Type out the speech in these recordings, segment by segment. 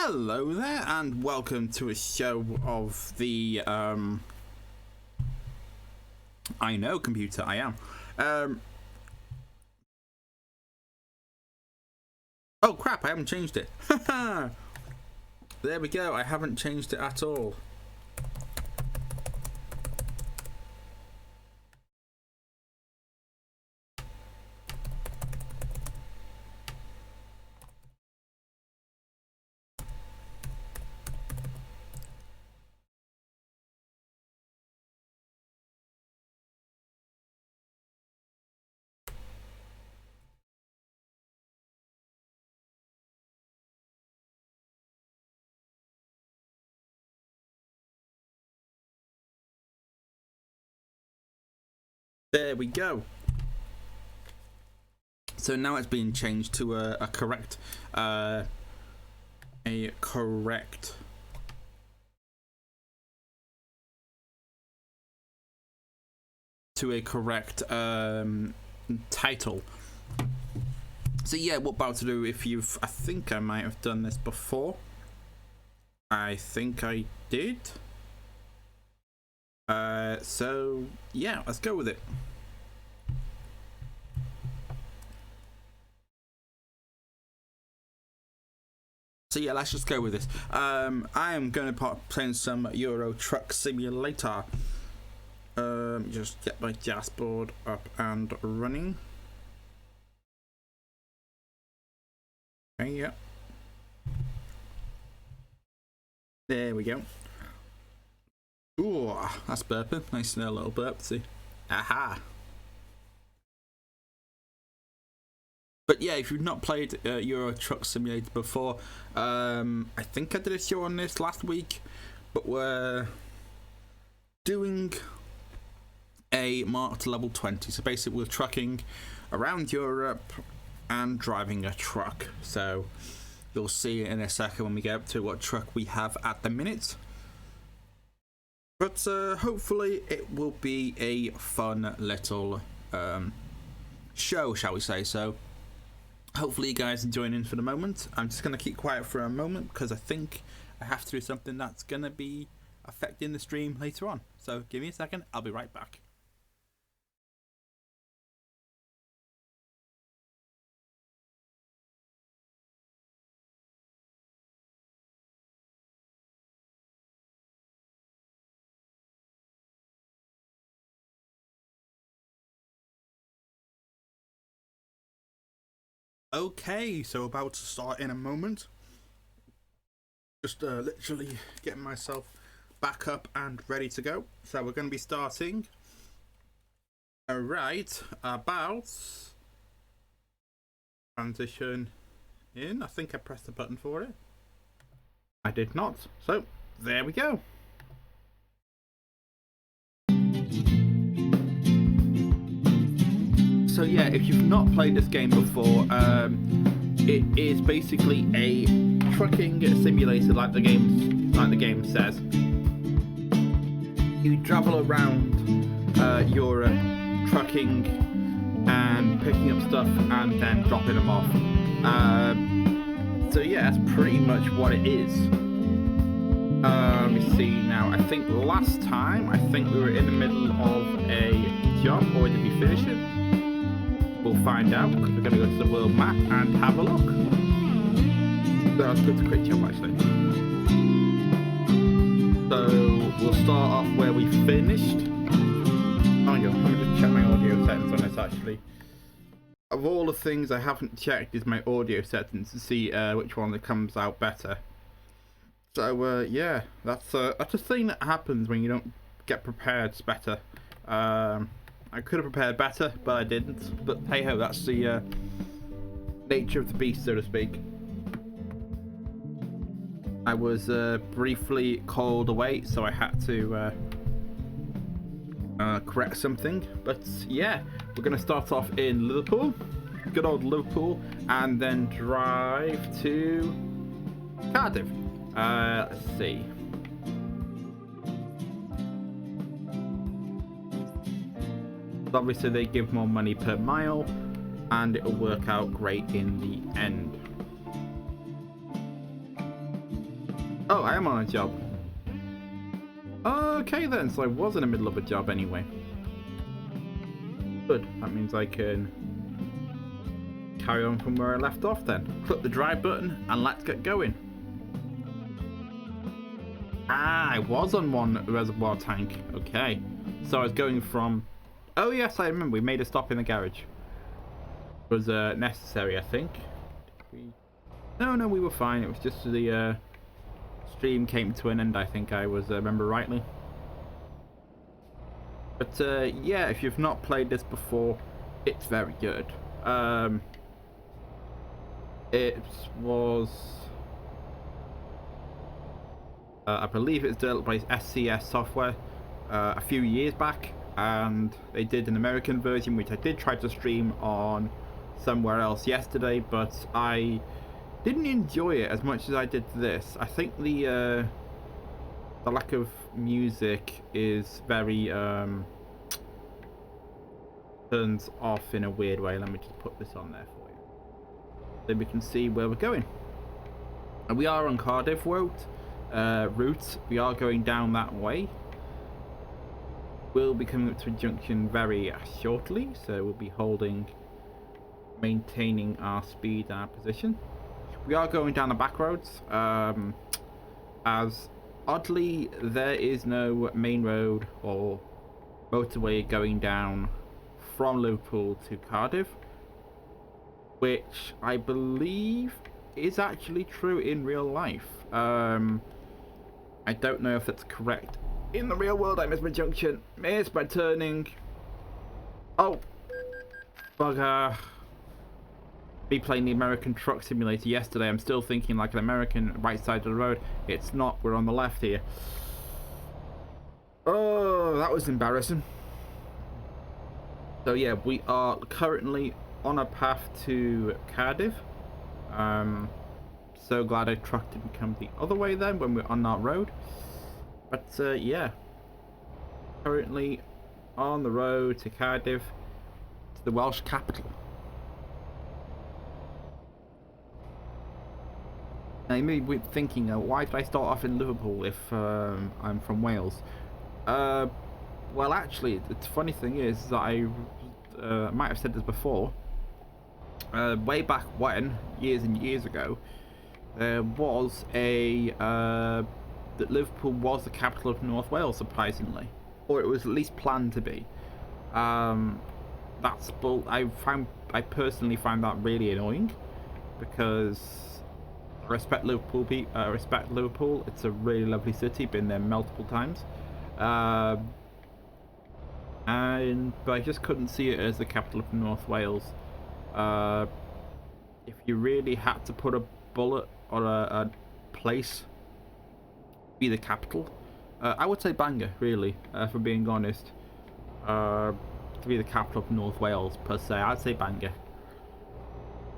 Hello there, and welcome to a show of the, I know, computer, I am. Oh crap, I haven't changed it. There we go, I haven't changed it at all. There we go. So now it's being changed to a correct title. So yeah, what about to do if I think I might have done this before. I think I did. So yeah, let's go with it. So yeah, let's just go with this. I am going to play some Euro Truck Simulator. Just get my dashboard up and running. Okay, yeah. There we go. Ooh, that's burping. Nice little burp. See, aha. But yeah, if you've not played Euro Truck Simulator before, I think I did a show on this last week, but we're doing a mark to level 20. So basically we're trucking around Europe and driving a truck. So you'll see in a second when we get up to what truck we have at the minute. But hopefully it will be a fun little show, shall we say. So hopefully you guys are joining in for the moment. I'm just going to keep quiet for a moment because I think I have to do something that's going to be affecting the stream later on. So give me a second, I'll be right back. Okay, so about to start in a moment. Just literally getting myself back up and ready to go. So we're going to be starting right about transition in. I think I pressed the button for it. I did not. So there we go. So yeah, if you've not played this game before, it is basically a trucking simulator, like the game says. You travel around Europe, trucking and picking up stuff and then dropping them off. So yeah, that's pretty much what it is. Let me see now. I think last time, we were in the middle of a job, or did we finish it? We'll find out because we're going to go to the world map and have a look. So let's go to quick job actually. So we'll start off where we finished. Oh yeah, let me just check my audio settings on this actually. Of all the things I haven't checked is my audio settings to see which one that comes out better. So yeah, that's a thing that happens when you don't get prepared better. I could have prepared better, but I didn't. But hey ho, that's the nature of the beast, so to speak. I was briefly called away, so I had to correct something. But yeah, we're going to start off in Liverpool, good old Liverpool, and then drive to Cardiff. Let's see. Obviously they give more money per mile and it'll work out great in the end. Oh, I am on a job. Okay then, so I was in the middle of a job anyway. Good, that means I can carry on from where I left off then. Click the drive button and let's get going. Ah, I was on one reservoir tank. Okay, so I was going from... Oh yes, I remember, we made a stop in the garage. It was necessary, I think. No, we were fine. It was just the stream came to an end, I think I was remember rightly. But yeah, if you've not played this before, it's very good. It was... I believe it's developed by SCS Software a few years back, and they did an American version which I did try to stream on somewhere else yesterday, but I didn't enjoy it as much as I did this. I think the lack of music is very turns off in a weird way. Let me just put this on there for you, then we can see where we're going. And we are on Cardiff route. We are going down that way. We'll be coming up to a junction very shortly, so we'll be maintaining our speed and our position. We are going down the back roads, as oddly there is no main road or motorway going down from Liverpool to Cardiff, which I believe is actually true in real life. I don't know if that's correct in the real world. I missed my junction, missed my turning. Oh, bugger. Me playing the American Truck Simulator yesterday, I'm still thinking like an American right side of the road. It's not, we're on the left here. Oh, that was embarrassing. So yeah, we are currently on a path to Cardiff. So glad our truck didn't come the other way then when we're on that road. But yeah, currently on the road to Cardiff, to the Welsh capital. Now you may be thinking, why did I start off in Liverpool if I'm from Wales? Well, actually, the funny thing is that I might have said this before. Way back when, years and years ago, there was that Liverpool was the capital of North Wales, surprisingly, or it was at least planned to be. That's bull. I personally find that really annoying, because I respect Liverpool. It's a really lovely city. Been there multiple times, but I just couldn't see it as the capital of North Wales. If you really had to put a bullet or a place be the capital, I would say Bangor, really, for being honest. To be the capital of North Wales per se, I'd say Bangor.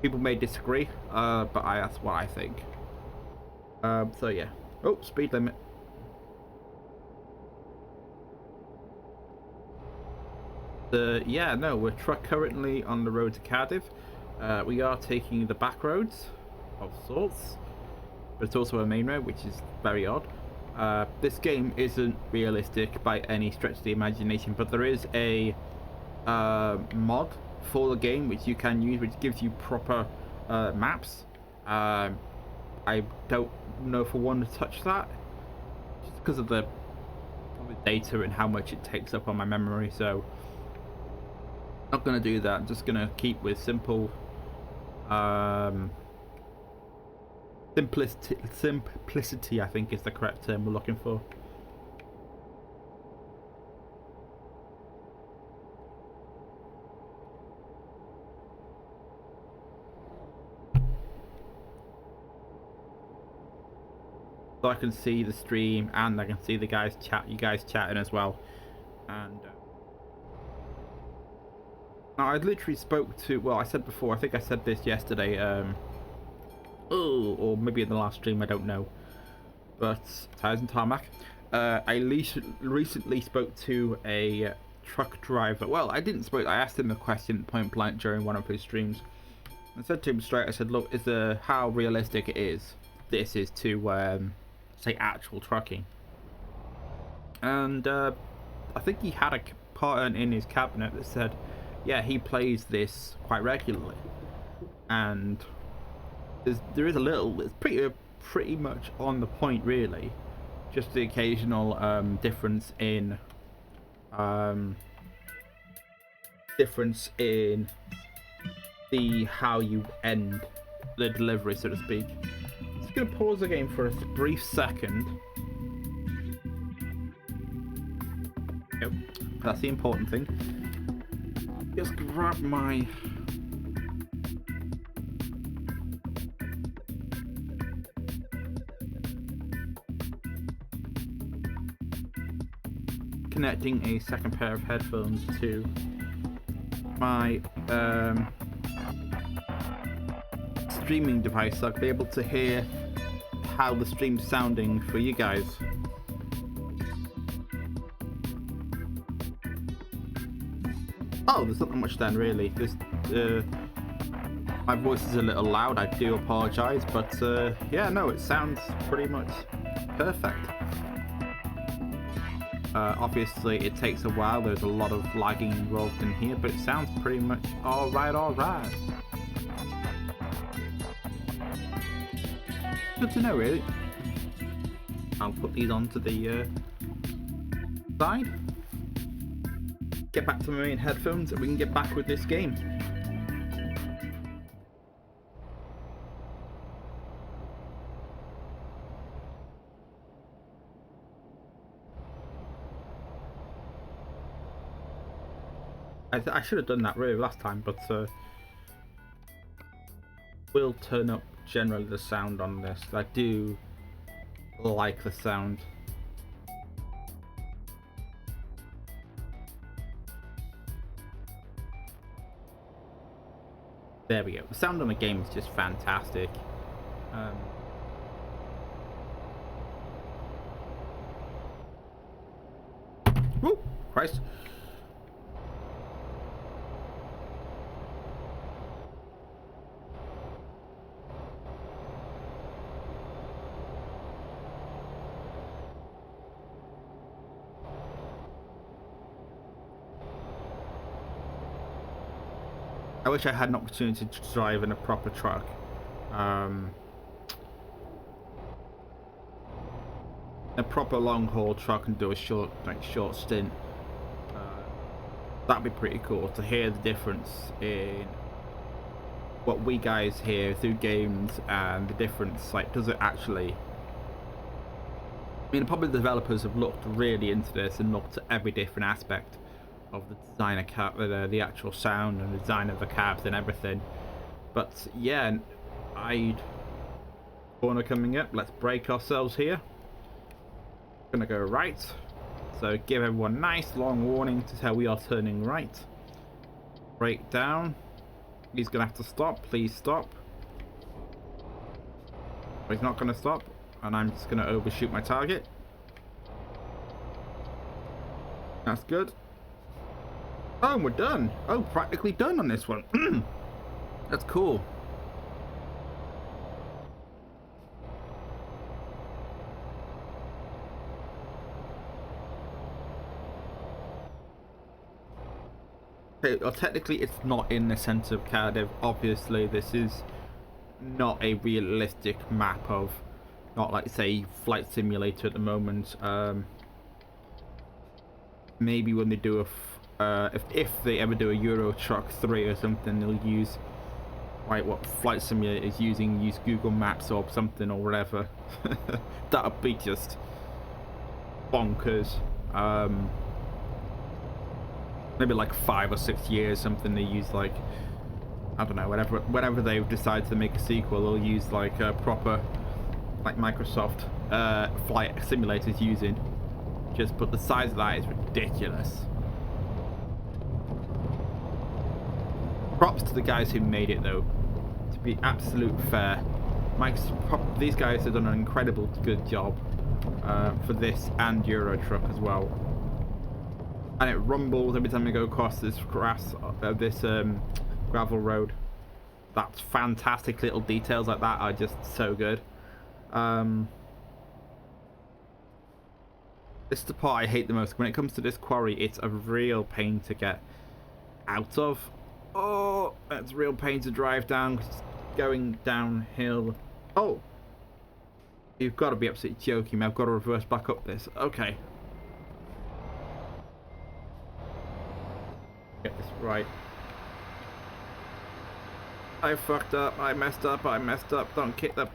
People may disagree, but that's what I think. So yeah. Oh, speed limit. Yeah, no, we're currently on the road to Cardiff. We are taking the back roads of sorts, but it's also a main road, which is very odd. This game isn't realistic by any stretch of the imagination, but there is a mod for the game which you can use, which gives you proper maps. I don't know if I want to touch that, just because of the data and how much it takes up on my memory, so not going to do that. I'm just going to keep with simplicity, I think is the correct term we're looking for. So I can see the stream and I can see the guys you guys chatting as well. And now I literally spoke to, well, I said before, I think I said this yesterday, or maybe in the last stream, I don't know, but tires and tarmac. I recently spoke to a truck driver. Well, I asked him a question point blank during one of his streams. I said to him straight, I said, look, how realistic it is this is to say actual trucking. And I think he had a part in his cabinet that said, yeah, he plays this quite regularly. And there is a little, it's pretty much on the point really. Just the occasional difference in the how you end the delivery, so to speak. I'm just gonna pause the game for a brief second. Yep, that's the important thing. Just grab my connecting a second pair of headphones to my streaming device, so I'll be able to hear how the stream's sounding for you guys. Oh, there's not much then really. Just my voice is a little loud, I do apologise, but yeah, no, it sounds pretty much perfect. Obviously it takes a while, there's a lot of lagging involved in here, but it sounds pretty much alright. Good to know, really. I'll put these onto the side. Get back to my main headphones and we can get back with this game. I should have done that really last time, but we'll turn up generally the sound on this. I do like the sound. There we go. The sound on the game is just fantastic. Woo! Christ. I wish I had an opportunity to drive in a proper truck. A proper long haul truck and do a short stint. That'd be pretty cool to hear the difference in what we guys hear through games and the difference. Like, does it actually? I mean, probably the developers have looked really into this and looked at every different aspect of the design of cab, the actual sound and the design of the cabs and everything. But yeah, corner coming up. Let's brake ourselves here. Gonna go right. So give everyone a nice long warning to tell we are turning right. Brake down. He's gonna have to stop. Please stop. But he's not gonna stop, and I'm just gonna overshoot my target. That's good. Oh, and we're done. Oh, practically done on this one. That's cool. Okay, well, technically it's not in the centre of Cardiff. Obviously this is not a realistic map of, not like say Flight Simulator at the moment. Maybe when they do a if they ever do a Euro Truck 3 or something, they'll use like what Flight Simulator is using, use Google Maps or something or whatever. That would be just bonkers. Maybe like 5 or 6 years something, they use like, I don't know, whenever they've decided to make a sequel, they'll use like a proper, like Microsoft Flight Simulators using. But the size of that is ridiculous. Props to the guys who made it though, to be absolute fair. These guys have done an incredible good job for this and Euro Truck as well. And it rumbles every time we go across this gravel road. That's fantastic. Little details like that are just so good. This is the part I hate the most. When it comes to this quarry, it's a real pain to get out of. Oh, that's a real pain to drive down. It's going downhill. Oh, you've got to be absolutely joking me. I've got to reverse back up this. Okay. Get this right. I fucked up. I messed up. I messed up. Don't kick the...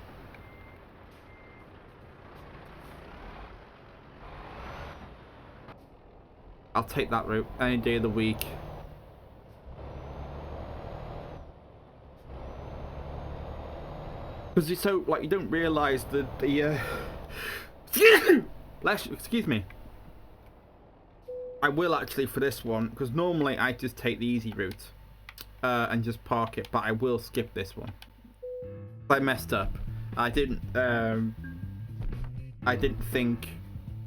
I'll take that route any day of the week. Because it's so, like, you don't realise that the, excuse me. I will actually for this one, because normally I just take the easy route and just park it, but I will skip this one. I messed up. I didn't think,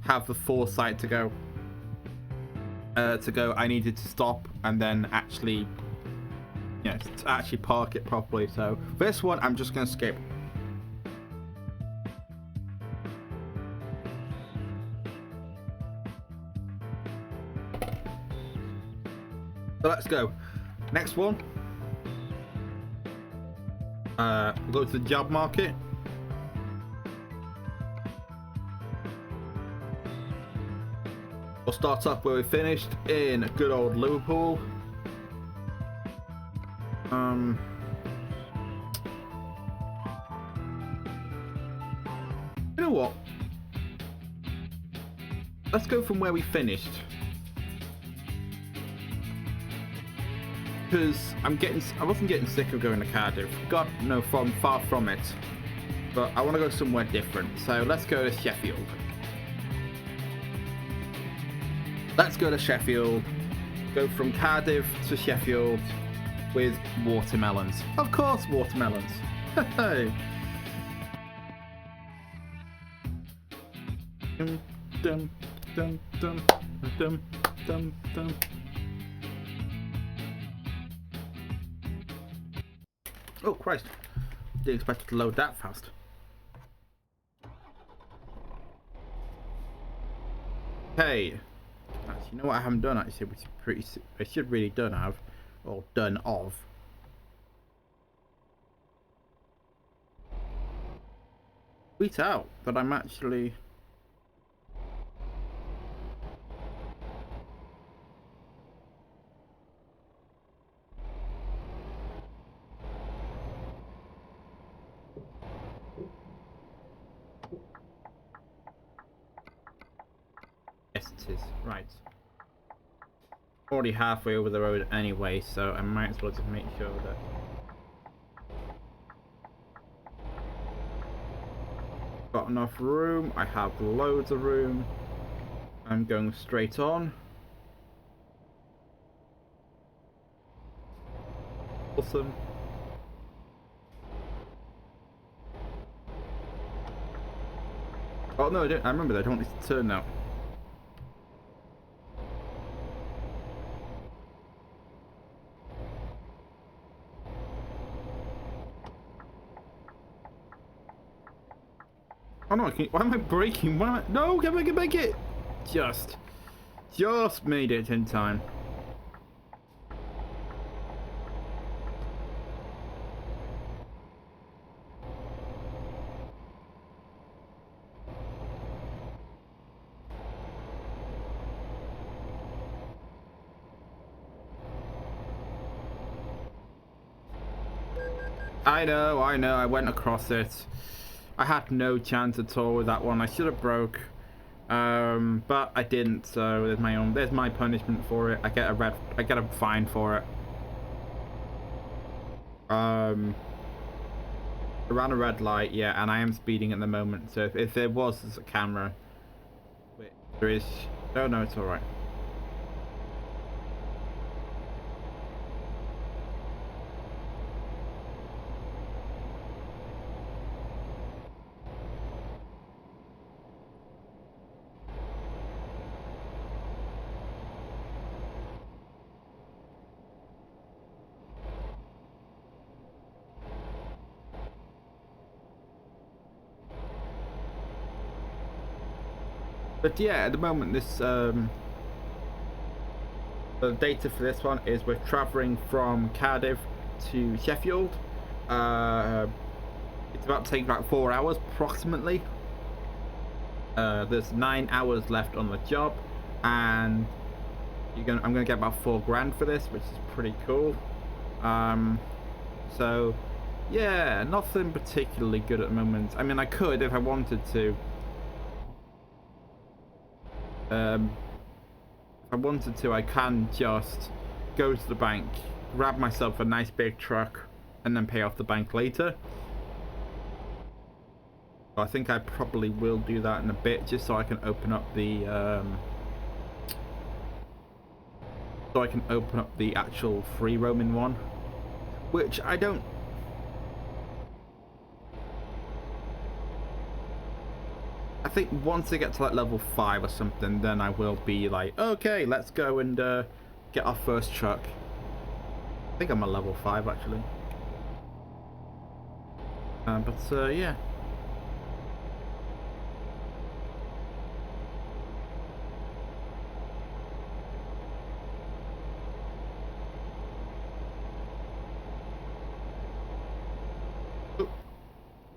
have the foresight to go. I needed to stop and then actually, you know, to actually park it properly. So for this one, I'm just gonna skip. So let's go. Next one. We'll go to the job market. We'll start up where we finished in good old Liverpool. You know what? Let's go from where we finished. Because I wasn't getting sick of going to Cardiff. God, no, far from it. But I want to go somewhere different. So let's go to Sheffield. Let's go to Sheffield. Go from Cardiff to Sheffield with watermelons. Of course, watermelons. Hey. Dum dum dum dum dum dum dum. Oh Christ! Didn't expect it to load that fast. Hey. You know what I haven't done actually, which is pretty. I should really done have, or done of. Tweet out that I'm actually. Yes, it is right. Already halfway over the road anyway, so I might as well just make sure that got enough room. I have loads of room. I'm going straight on. Awesome. Oh no, I don't. I remember that. I don't need to turn now. Oh no, why am I braking? Why am I... No, can I make it? Just made it in time. I know, I went across it. I had no chance at all with that one. I should have broke, but I didn't. So there's my punishment for it. I get a fine for it. I ran a red light, yeah, and I am speeding at the moment. So if there was a camera, there is. Oh no, it's all right. But yeah, at the moment, this the data for this one is we're travelling from Cardiff to Sheffield. It's about to take about 4 hours approximately. There's 9 hours left on the job, and I'm gonna get about $4,000 for this, which is pretty cool. So yeah, nothing particularly good at the moment. I mean, I could if I wanted to. If I wanted to, I can just go to the bank, grab myself a nice big truck, and then pay off the bank later. I think I probably will do that in a bit, just so I can open up the actual free roaming one, which I don't. I think once I get to like level 5 or something, then I will be like, okay, let's go and get our first truck. I think I'm at level 5 actually. But yeah.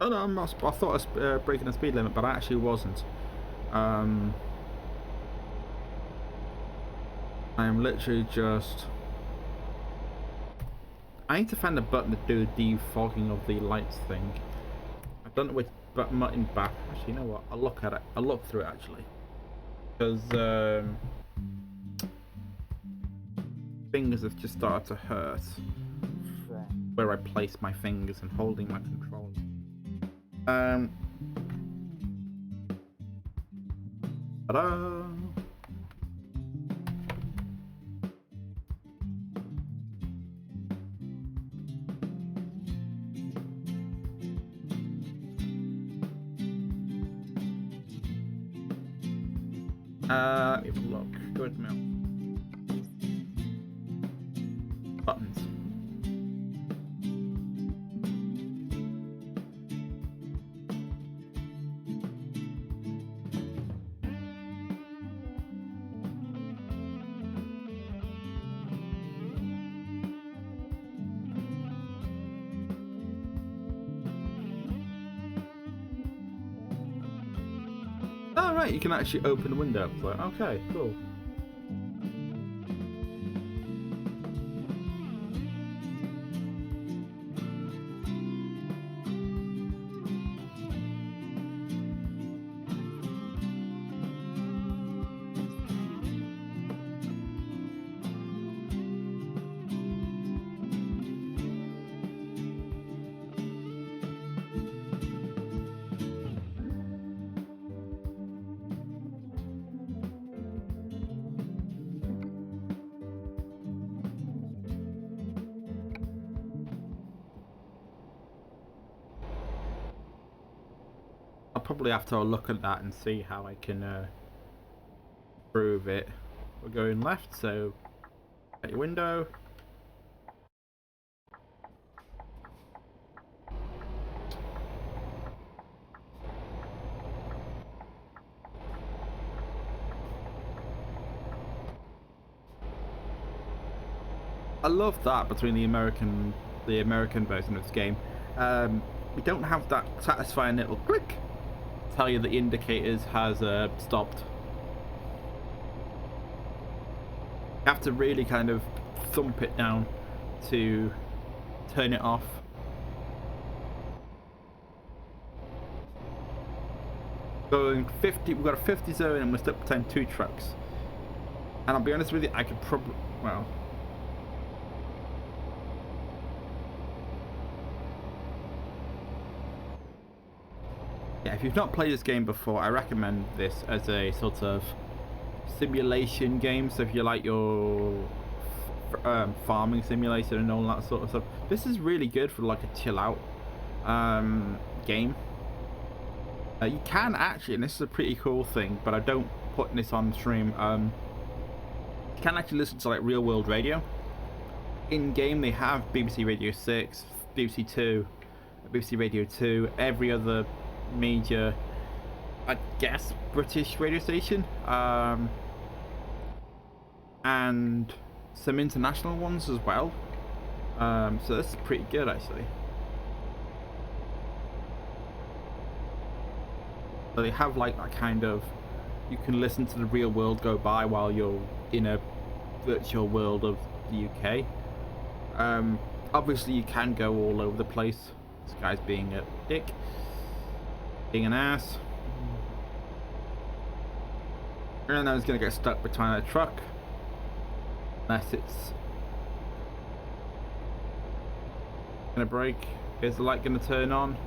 Oh no, I'm not, I thought I was breaking the speed limit, but I actually wasn't. I am literally just... I need to find a button to do the defogging of the lights thing. I don't know which button back. Actually, you know what? I'll look at it. I'll look through it actually. Because fingers have just started to hurt from where I place my fingers and holding my controller. Ta-da! Let me have a look. Good milk. Buttons. Oh right, you can actually open the window. Like, okay, cool. I'll probably have to look at that and see how I can improve it. We're going left, so at your window. I love that between the American version of this game. We don't have that satisfying little click tell you the indicators has stopped. You have to really kind of thump it down to turn it off. Going 50, we've got a 50 zone and we're still playing 2 trucks. And I'll be honest with you, I could probably, well, yeah, if you've not played this game before, I recommend this as a sort of simulation game. So if you like your farming simulator and all that sort of stuff, this is really good for like a chill out game. You can actually, and this is a pretty cool thing, but I don't put this on stream, you can actually listen to like real world radio. In game they have BBC Radio 6, BBC 2, BBC Radio 2, every other major I guess, British radio station. And some international ones as well. So this is pretty good, actually. So they have like that kind of, you can listen to the real world go by while you're in a virtual world of the UK. Obviously you can go all over the place. This guy's being a dick, being an ass. And I was gonna get stuck behind a truck. Unless it's gonna break. Is the light gonna turn on?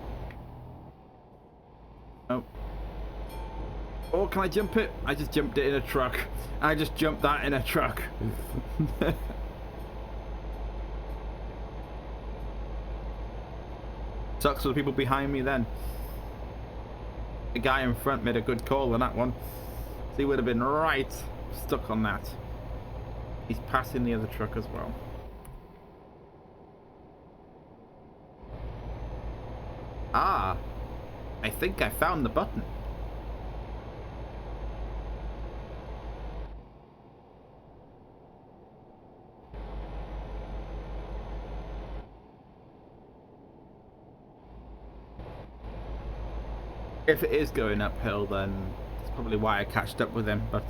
Nope. Or can I jump it? I just jumped it in a truck. I just jumped that in a truck. Sucks for the people behind me then. The guy in front made a good call on that one. So he would have been right stuck on that. He's passing the other truck as well. Ah, I think I found the button. If it is going uphill, then that's probably why I catched up with him, but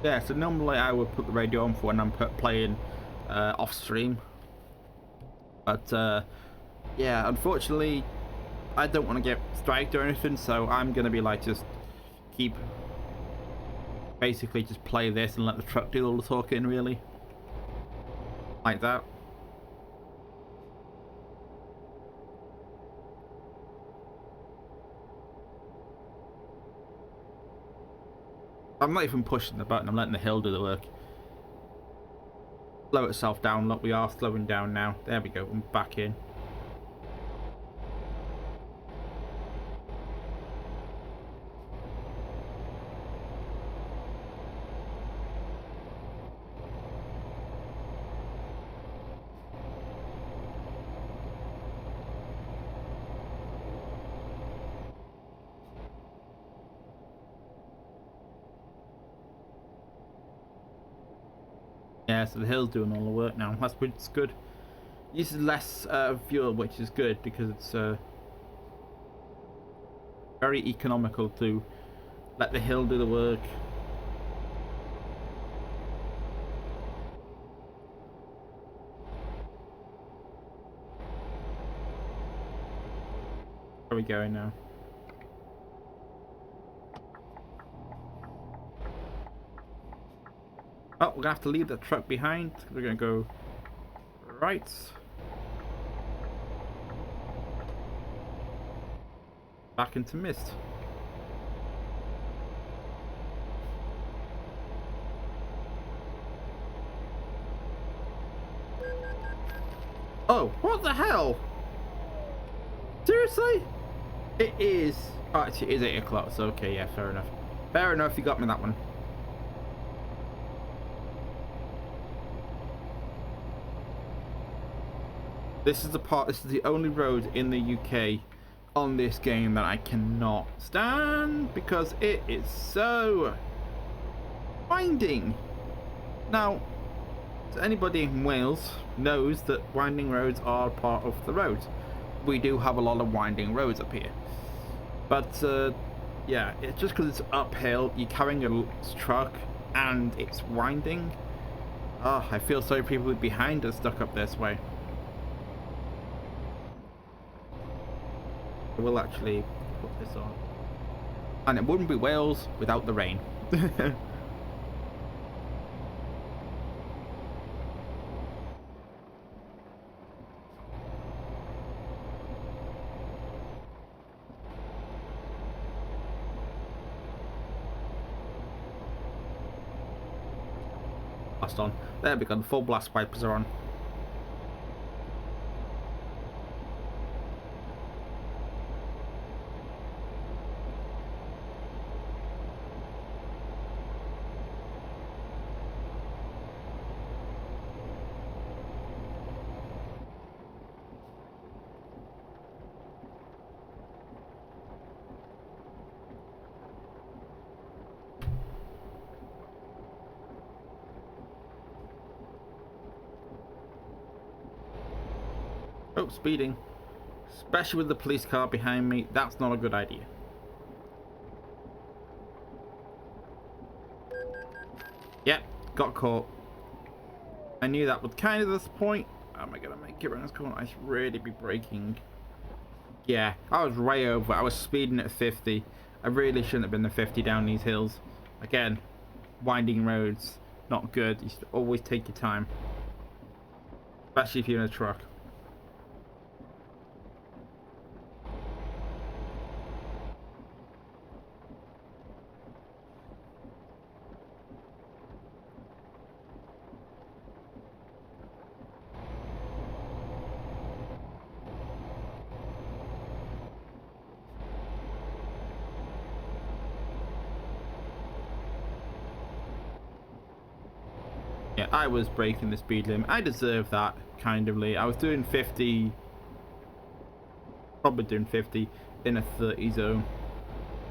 yeah, so normally I would put the radio on for when I'm playing off stream, but yeah, unfortunately I don't want to get striked or anything, so I'm gonna be like just basically just play this and let the truck do all the talking, really, like that. I'm not even pushing the button, I'm letting the hill do the work. Slow itself down. Look, we are slowing down now. There we go, I'm back in. Yeah, so the hill's doing all the work now. That's good. Uses less fuel, which is good because it's very economical to let the hill do the work. Where are we going now? Oh, we're gonna have to leave the truck behind. We're gonna go right. Back into mist. Oh, what the hell? Seriously? It is. Oh, actually, it is 8 o'clock, so okay, yeah, fair enough. Fair enough, you got me that one. This is the only road in the UK on this game that I cannot stand because it is so winding. Now, anybody in Wales knows that winding roads are part of the road. We do have a lot of winding roads up here. But, yeah, it's just because it's uphill, you're carrying a truck and it's winding. Oh, I feel sorry for people behind us stuck up this way. I will actually put this on. And it wouldn't be Wales without the rain. Blast on. There we go, the full blast wipers are on. Oh, speeding. Especially with the police car behind me. That's not a good idea. Yep, got caught. I knew that would kind of this point. How am I gonna make it around this corner? I should really be braking. Yeah, I was way over. I was speeding at 50. I really shouldn't have been the 50 down these hills. Again, winding roads, not good. You should always take your time. Especially if you're in a truck. Yeah, I was breaking the speed limit. I deserve that, kindly. I was doing 50, probably doing 50 in a 30 zone.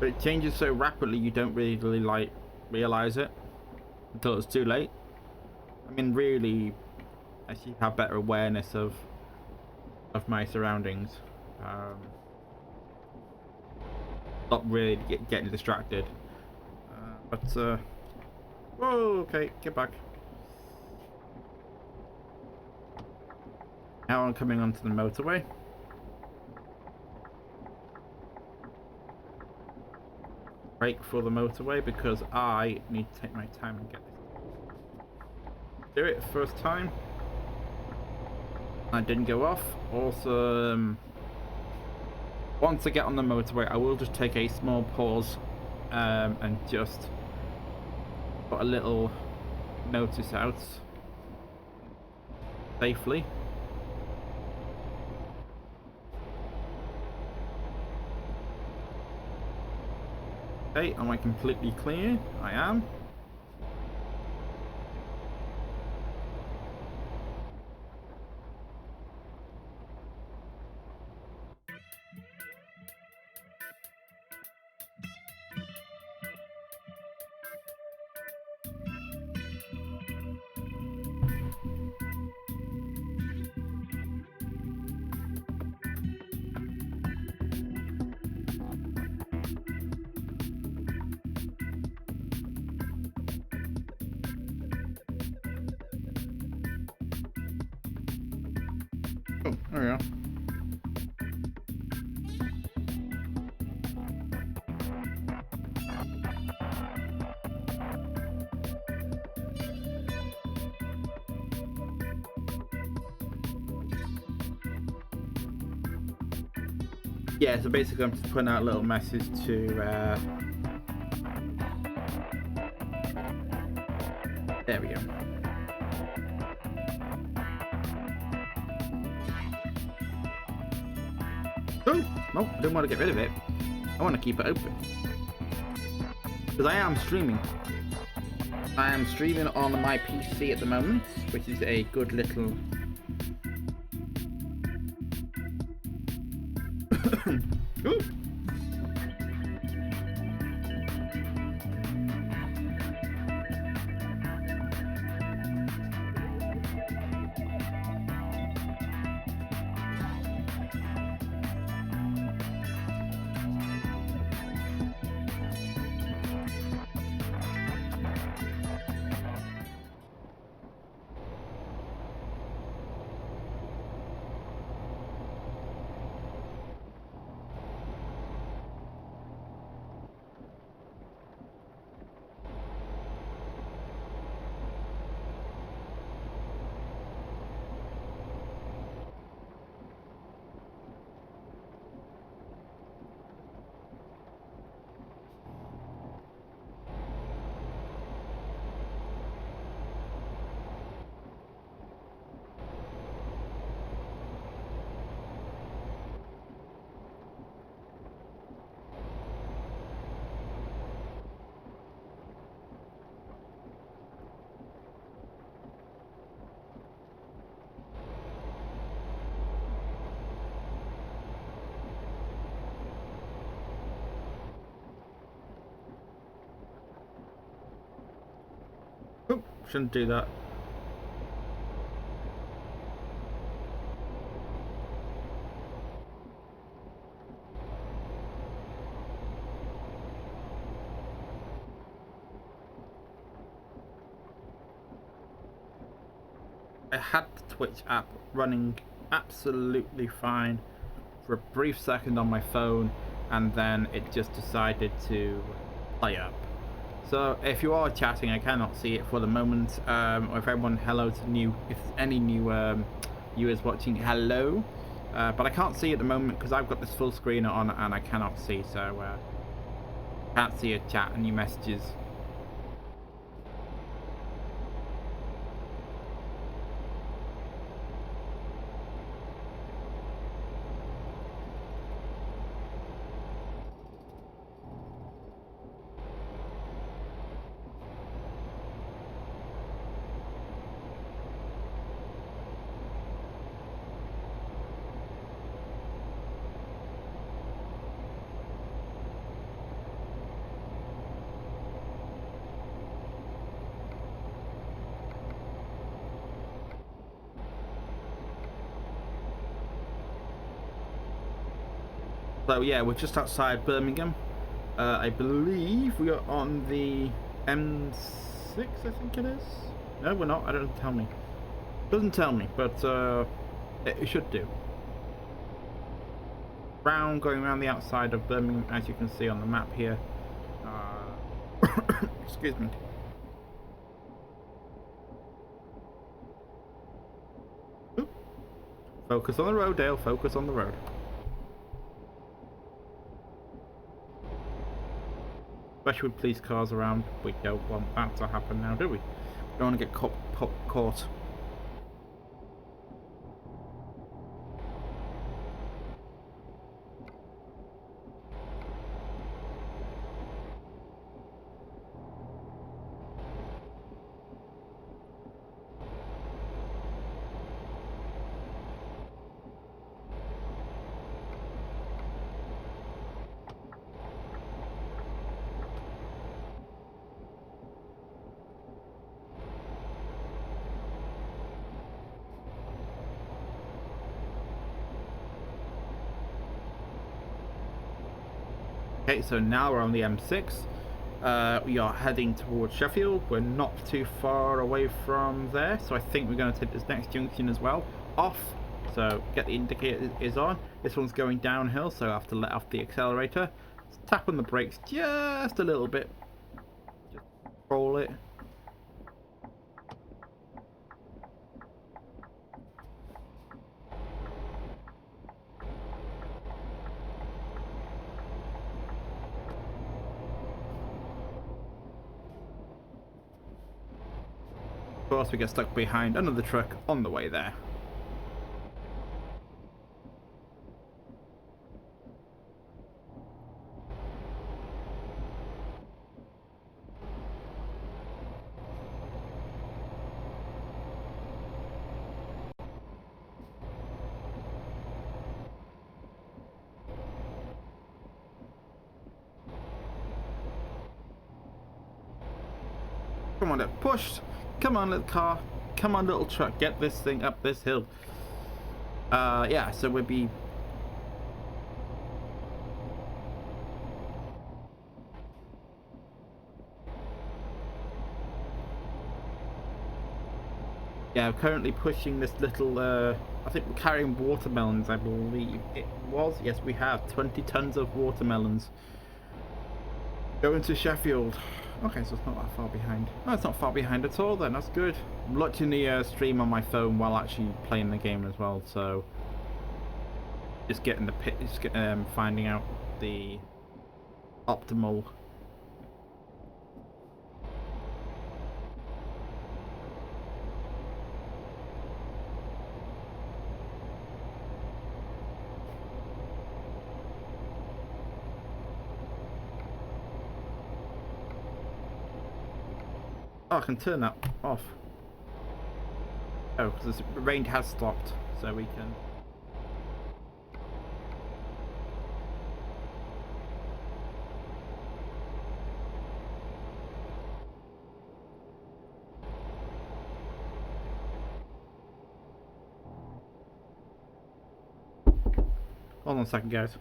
But it changes so rapidly you don't really like realize it until it's too late. I mean, really, I should have better awareness of my surroundings. Not really getting distracted. Whoa, okay, get back. Now I'm coming onto the motorway. Brake for the motorway because I need to take my time and get this. Do it first time. I didn't go off. Awesome. Once I get on the motorway, I will just take a small pause and just put a little notice out safely. Okay, am I completely clear? I am. Oh, there we go. Yeah, so basically I'm just putting out a little message to there we go. Oh, no, I don't want to get rid of it. I want to keep it open. Because I am streaming. I am streaming on my PC at the moment, which is a good little... Ooh. Oh, shouldn't do that. I had the Twitch app running absolutely fine for a brief second on my phone, and then it just decided to play up. So if you are chatting, I cannot see it for the moment. If everyone, hello to new, if any new viewers watching, hello. But I can't see at the moment because I've got this full screen on and I cannot see, so can't see a chat and new messages. So yeah, we're just outside Birmingham. I believe we are on the M6, I think it is. No, we're not. I don't tell me. Doesn't tell me, but it should do. Going around the outside of Birmingham, as you can see on the map here. Excuse me. Ooh. Focus on the road, Dale. Focus on the road. Especially with police cars around, we don't want that to happen now, do we? We don't want to get caught. Okay, so now we're on the M6. We are heading towards Sheffield. We're not too far away from there, so I think we're going to take this next junction as well off. So get the indicator is on. This one's going downhill, so I have to let off the accelerator. Just tap on the brakes just a little bit. Just roll it. Of course, we get stuck behind another truck on the way there. Come on, push! Come on, little car. Come on, little truck. Get this thing up this hill. Yeah, so we'll be... Yeah, I'm currently pushing this little, I think we're carrying watermelons, I believe it was. Yes, we have 20 tons of watermelons. Going to Sheffield. Okay, so it's not that far behind. No, it's not far behind at all then, that's good. I'm watching the stream on my phone while actually playing the game as well, so... Just getting the pit, finding out the optimal... Oh, I can turn that off. Oh, because the rain has stopped, so we can... Hold on a second, guys.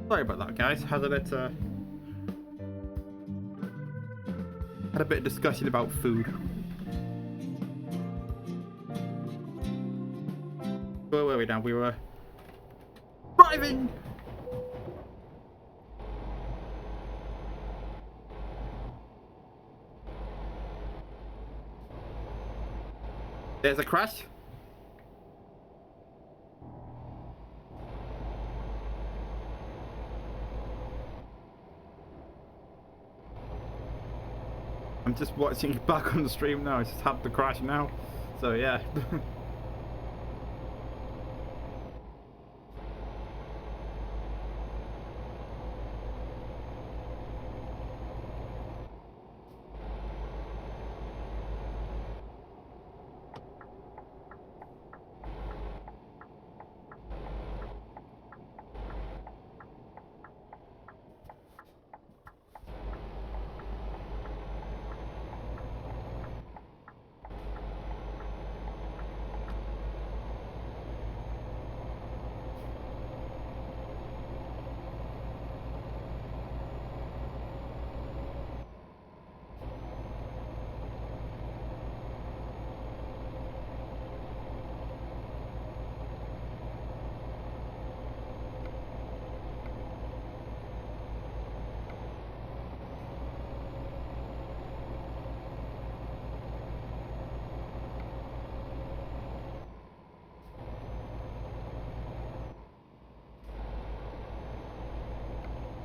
Sorry about that, guys. Had a bit of discussion about food. Where were we now? We were driving. There's a crash. I'm just watching it back on the stream now. I just had the crash now. So yeah.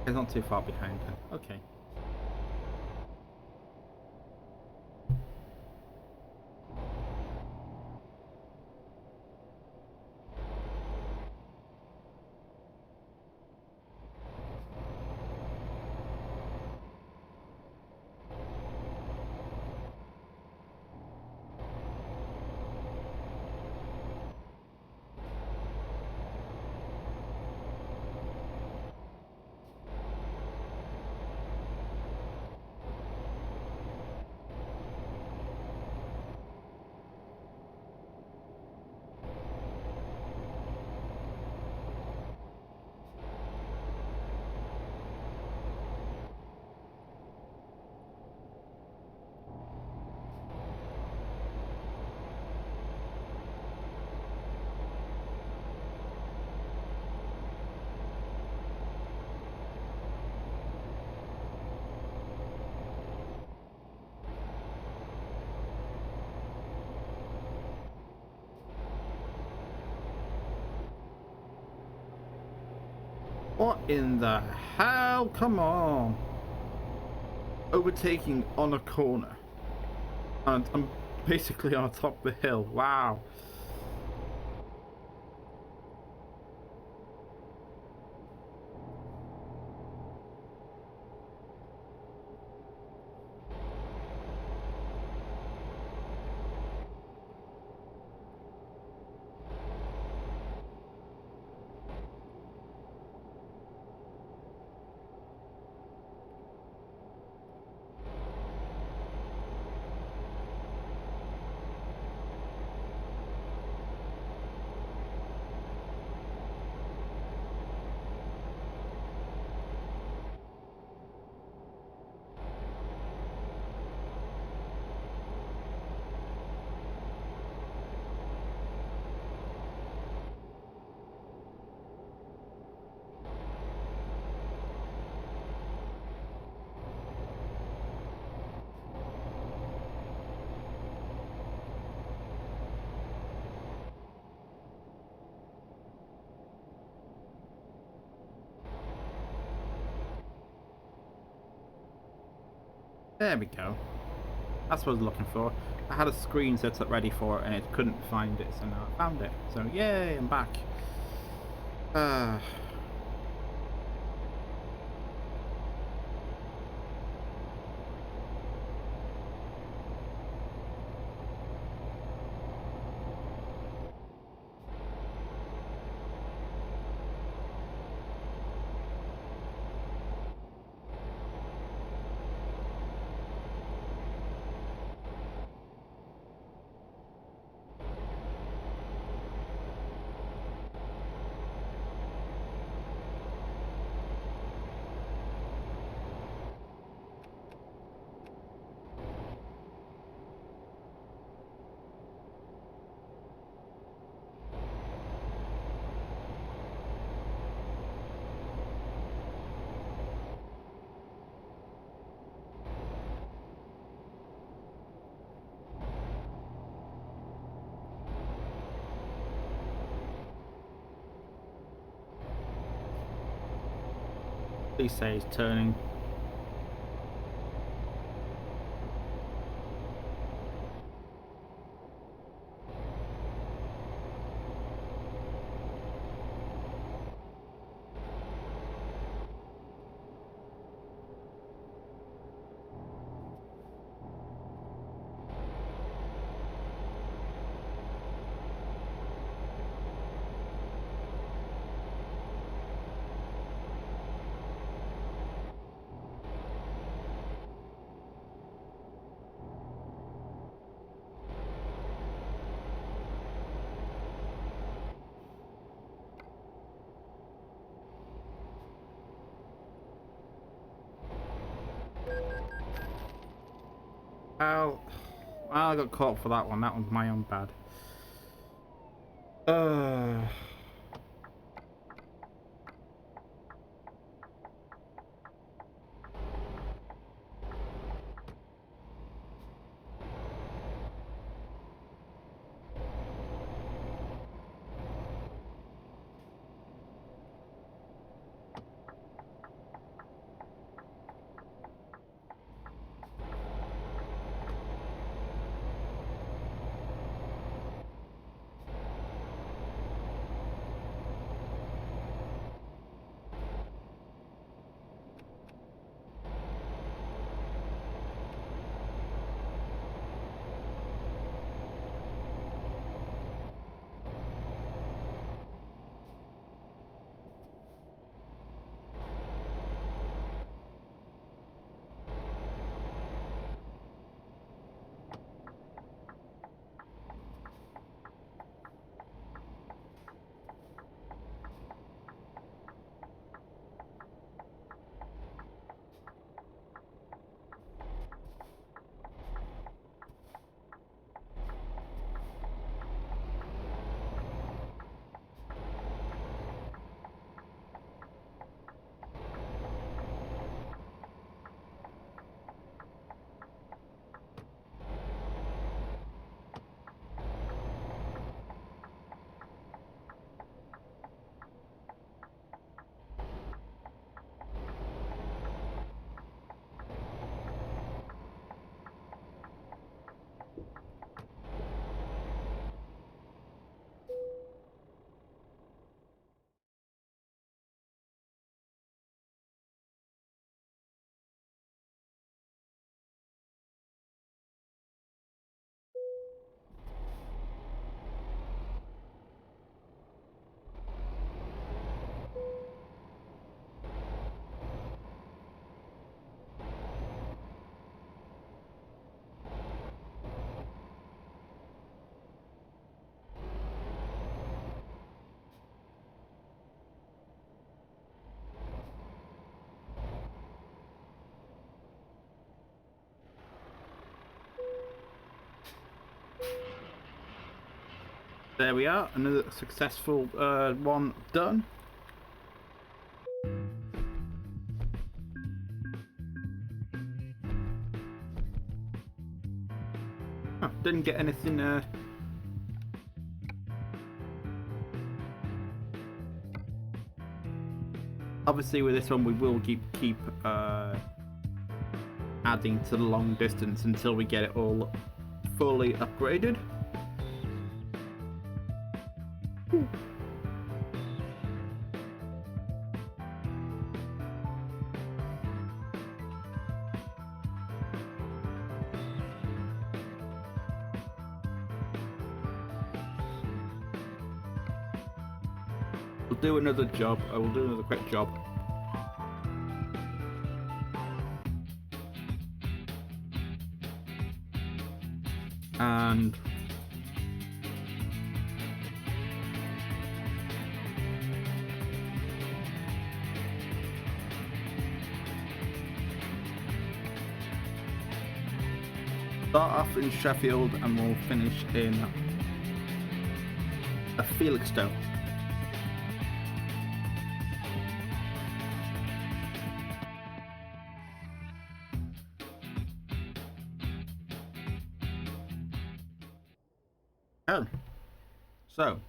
It's not too far behind then. Okay. What in the hell? Come on. Overtaking on a corner. And I'm basically on top of the hill. Wow. There we go. That's what I was looking for. I had a screen set up ready for it and it couldn't find it, so now I found it. So yay, I'm back. Please say it's turning. Well, I got caught for that one. That one's my own bad. There we are, another successful one done. Oh, didn't get anything. Obviously, with this one, we will keep adding to the long distance until we get it all fully upgraded. We'll do another job. I will do another quick job. And start off in Sheffield and we'll finish in Felixstowe. Oh, so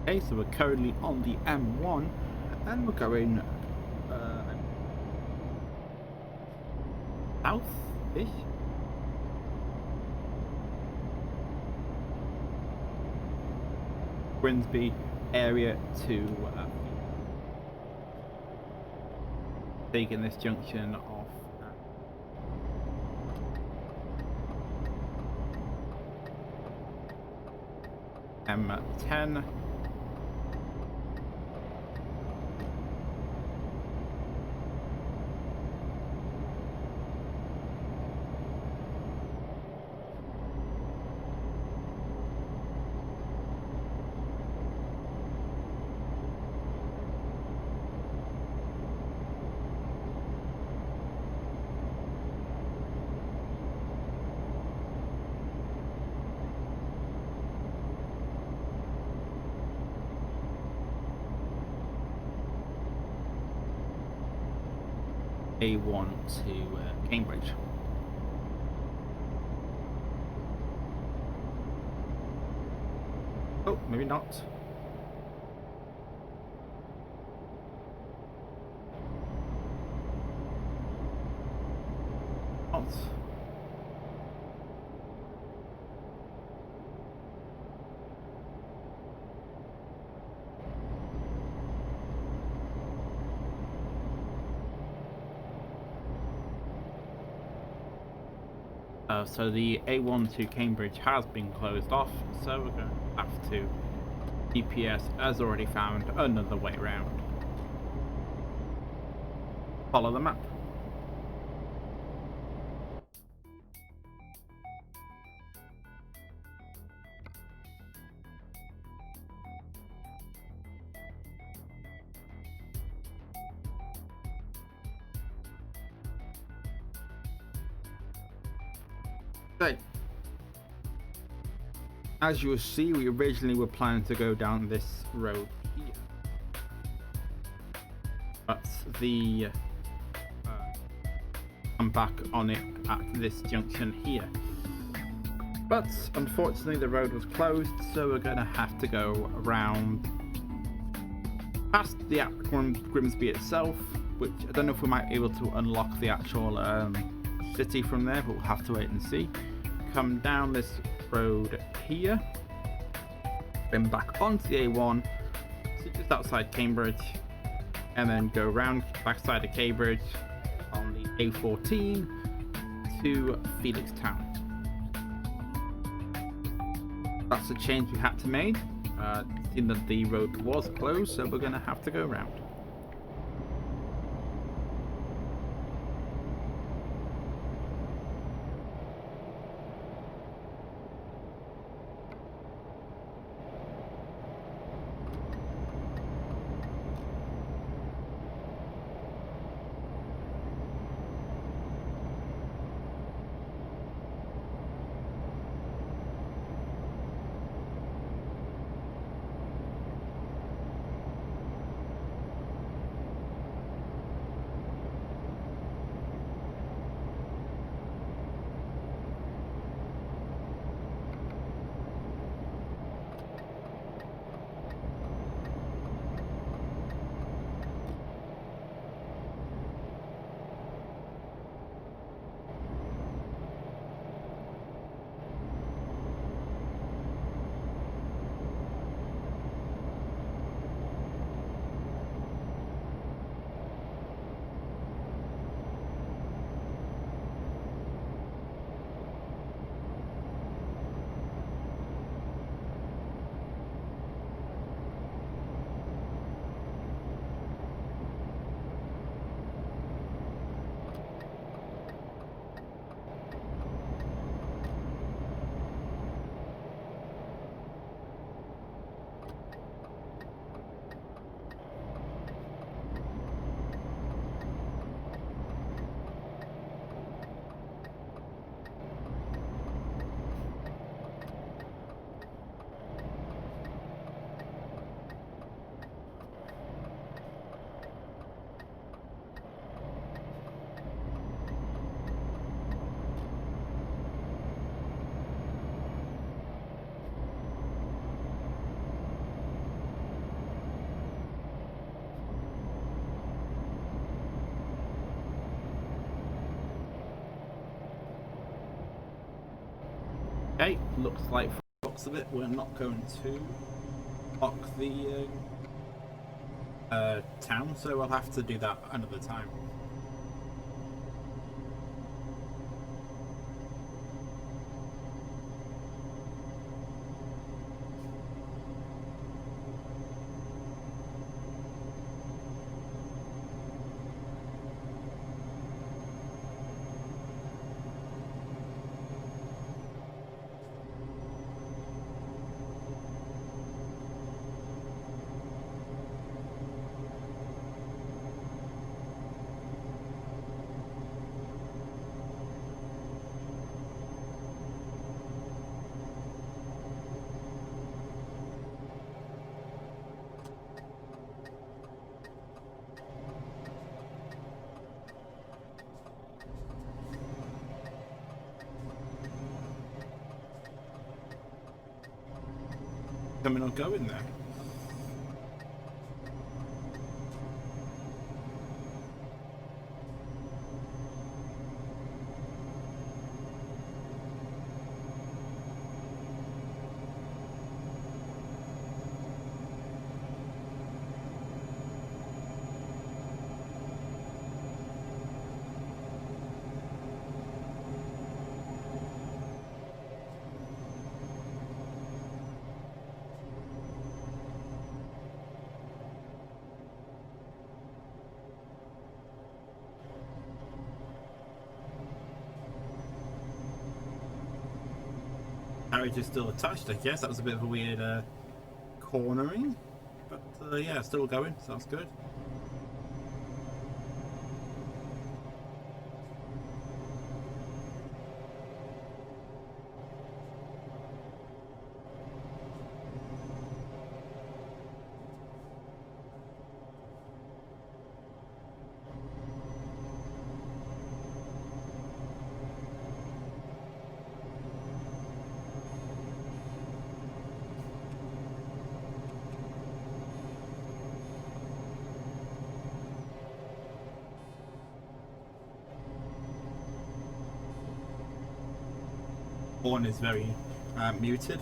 Okay, so we're currently on the M1 and we're going south-ish. Grimsby area to taking this junction off M10. A1 to Cambridge. Oh, maybe not. Not. So the A1 to Cambridge has been closed off, so we're going to have to. GPS has already found another way around. Follow the map. Okay. As you will see, we originally were planning to go down this road here, but I'm back on it at this junction here. But unfortunately the road was closed, so we're going to have to go around past the Grimsby itself, which I don't know if we might be able to unlock the actual city from there, but we'll have to wait and see. Come down this road here, then back onto the A1, so just outside Cambridge, and then go around backside of Cambridge on the A14 to Felixstown. That's a change we had to make. Seeing that the road was closed, so we're going to have to go around. Okay, looks like from the looks of it, we're not going to block the town, so we'll have to do that another time. Coming or going there? Carriage is still attached, I guess. That was a bit of a weird cornering, but yeah, still going. Sounds good. Horn is very muted.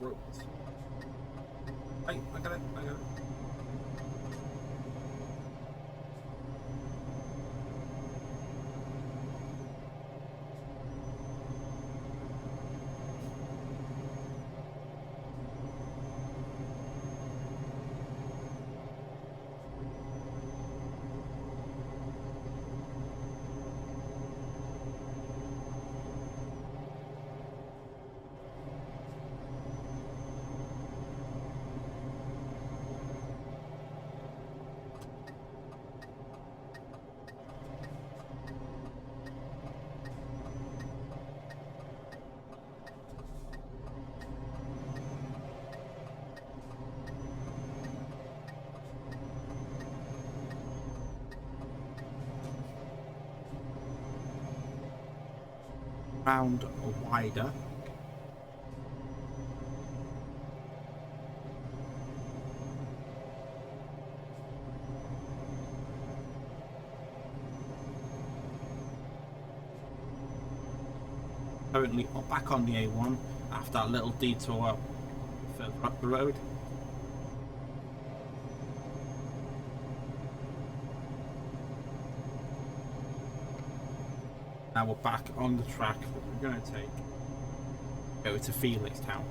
Ropes. Hey, I got it. round wider. Currently back on the A1 after that little detour further up the road. Now we're back on the track that we're going to go to Felixstown.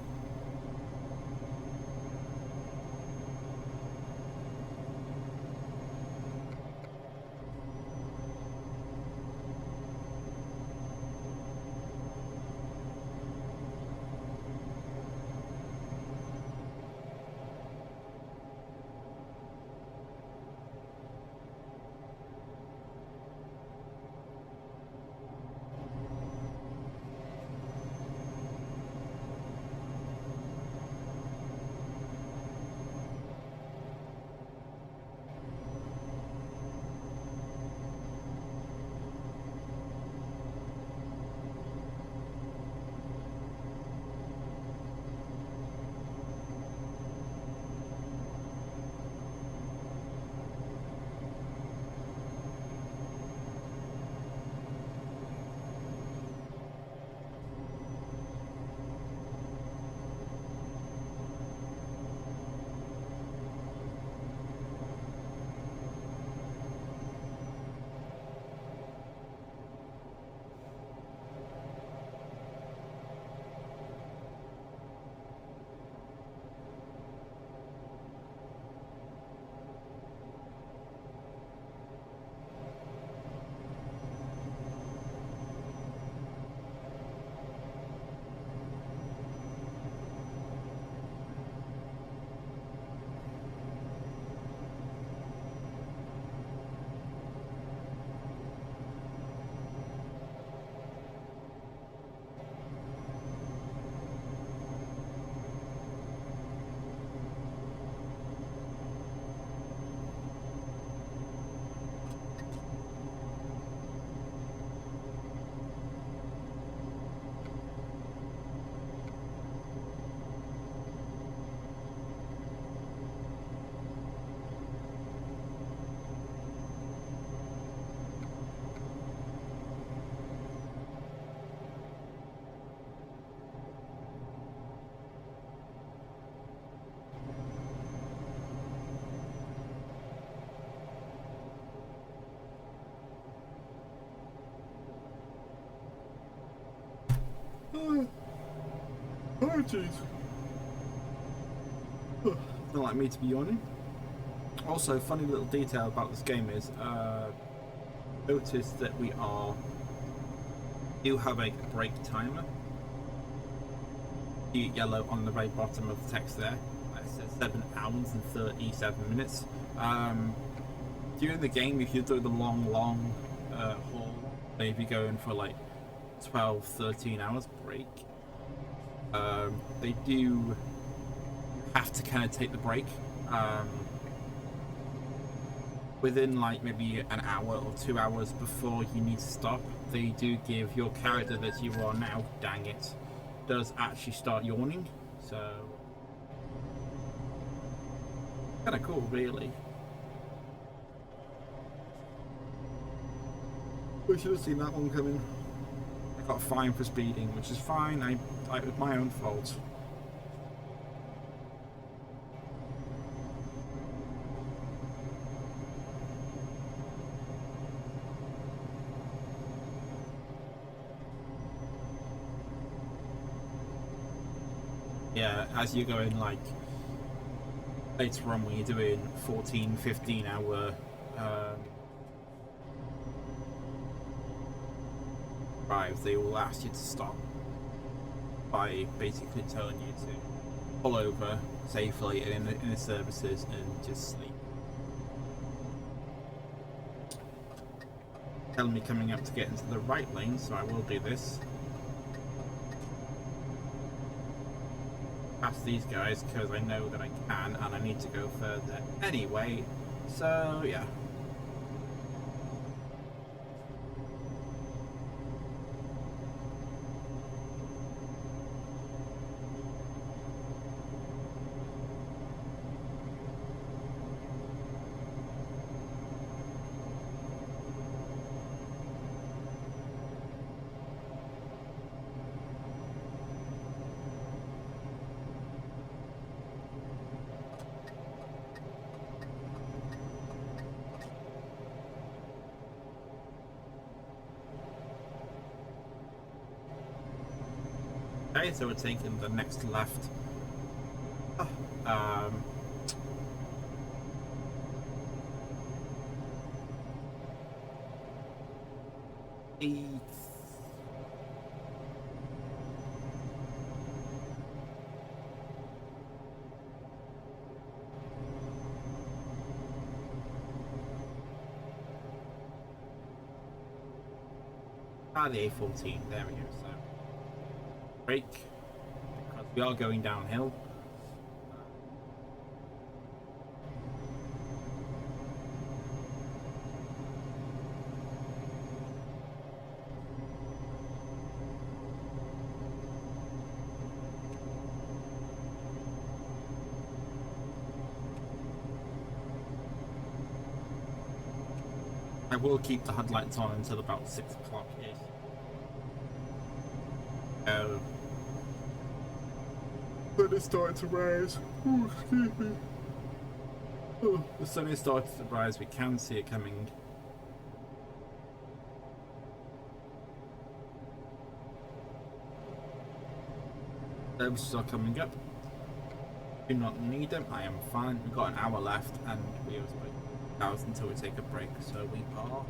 Oh jeez. Not like me to be yawning. Also, funny little detail about this game is, notice that we do have a brake timer. Yellow on the very bottom of the text there. It says 7 hours and 37 minutes. During the game, if you're doing the long haul, maybe going for like 12-13 hours break, they do have to kind of take the break within like maybe an hour or 2 hours before you need to stop. They do give your character that you are now, dang it, does actually start yawning, so kind of cool really. We should have seen that one coming. I got fined for speeding, which is fine. It was my own fault. Yeah, as you're going like later on when you're doing 14-15 hour drives, they will ask you to stop by basically telling you to pull over safely in the services and just sleep. Telling me coming up to get into the right lane, so I will do this. Past these guys because I know that I can and I need to go further anyway, so yeah. Okay, so we're taking the next left. Um, the the A14. There we go. So brake because we are going downhill. I will keep the headlights on until about 6 o'clock ish. But it's starting to rise. Oh, excuse me. Oh, the sun is starting to rise. We can see it coming. Services are coming up. Do not need them. I am fine. We've got an hour left, and we have hours until we take a break. So we are.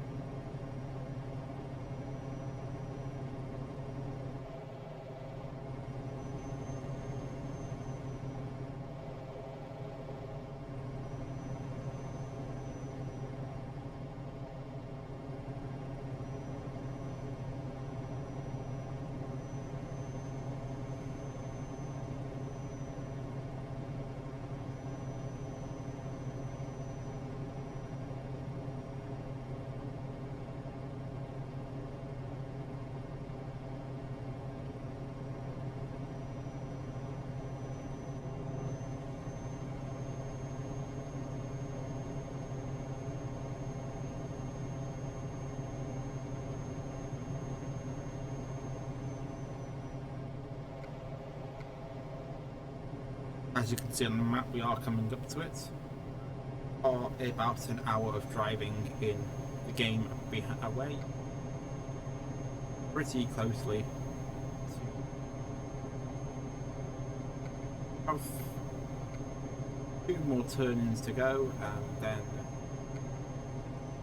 As you can see on the map, we are coming up to it. Or about an hour of driving in the game away. Pretty closely. Have 2 more turn-ins to go, and then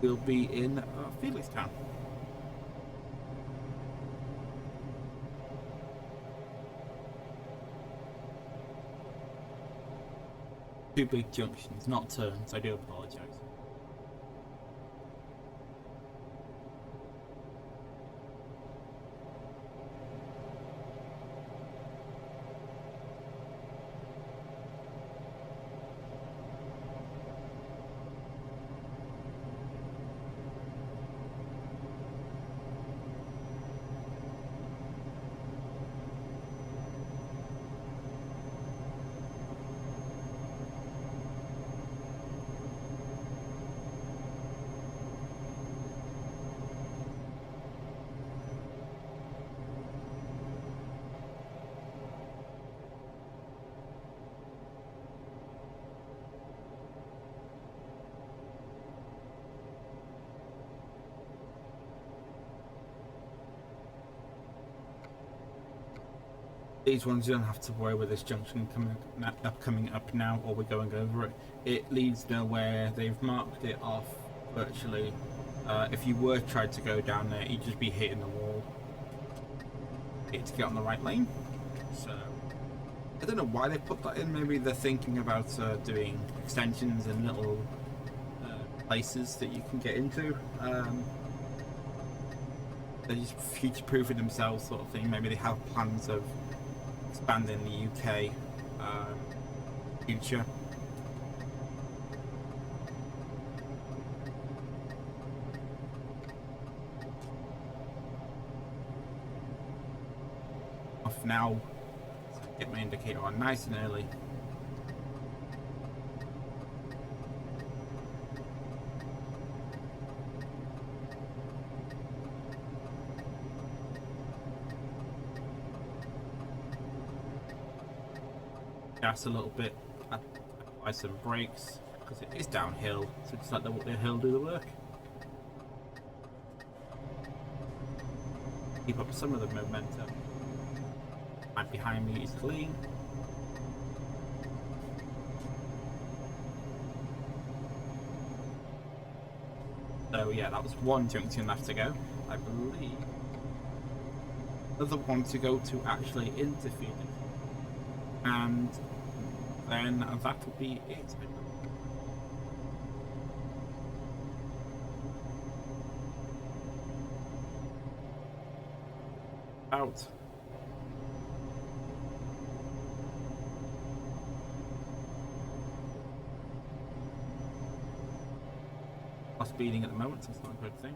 we'll be in Felixstown. Two big junctions, not turns. I do apologise. These ones you don't have to worry with this junction coming up now, or we're going over it. It leads nowhere. They've marked it off virtually. If you were tried to go down there, you'd just be hitting the wall. To get on the right lane. So I don't know why they put that in. Maybe they're thinking about doing extensions and little places that you can get into. They're just future-proofing themselves, sort of thing. Maybe they have plans of expanding the UK future. Off now. So get my indicator on nice and early. Gas a little bit, apply some brakes because it is downhill, so just let the hill do the work. Keep up some of the momentum. And behind me is clean. So yeah, that was one junction left to go. I believe another one to go to actually interfere, and then that will be it. Out. Not speeding at the moment, so it's not a good thing.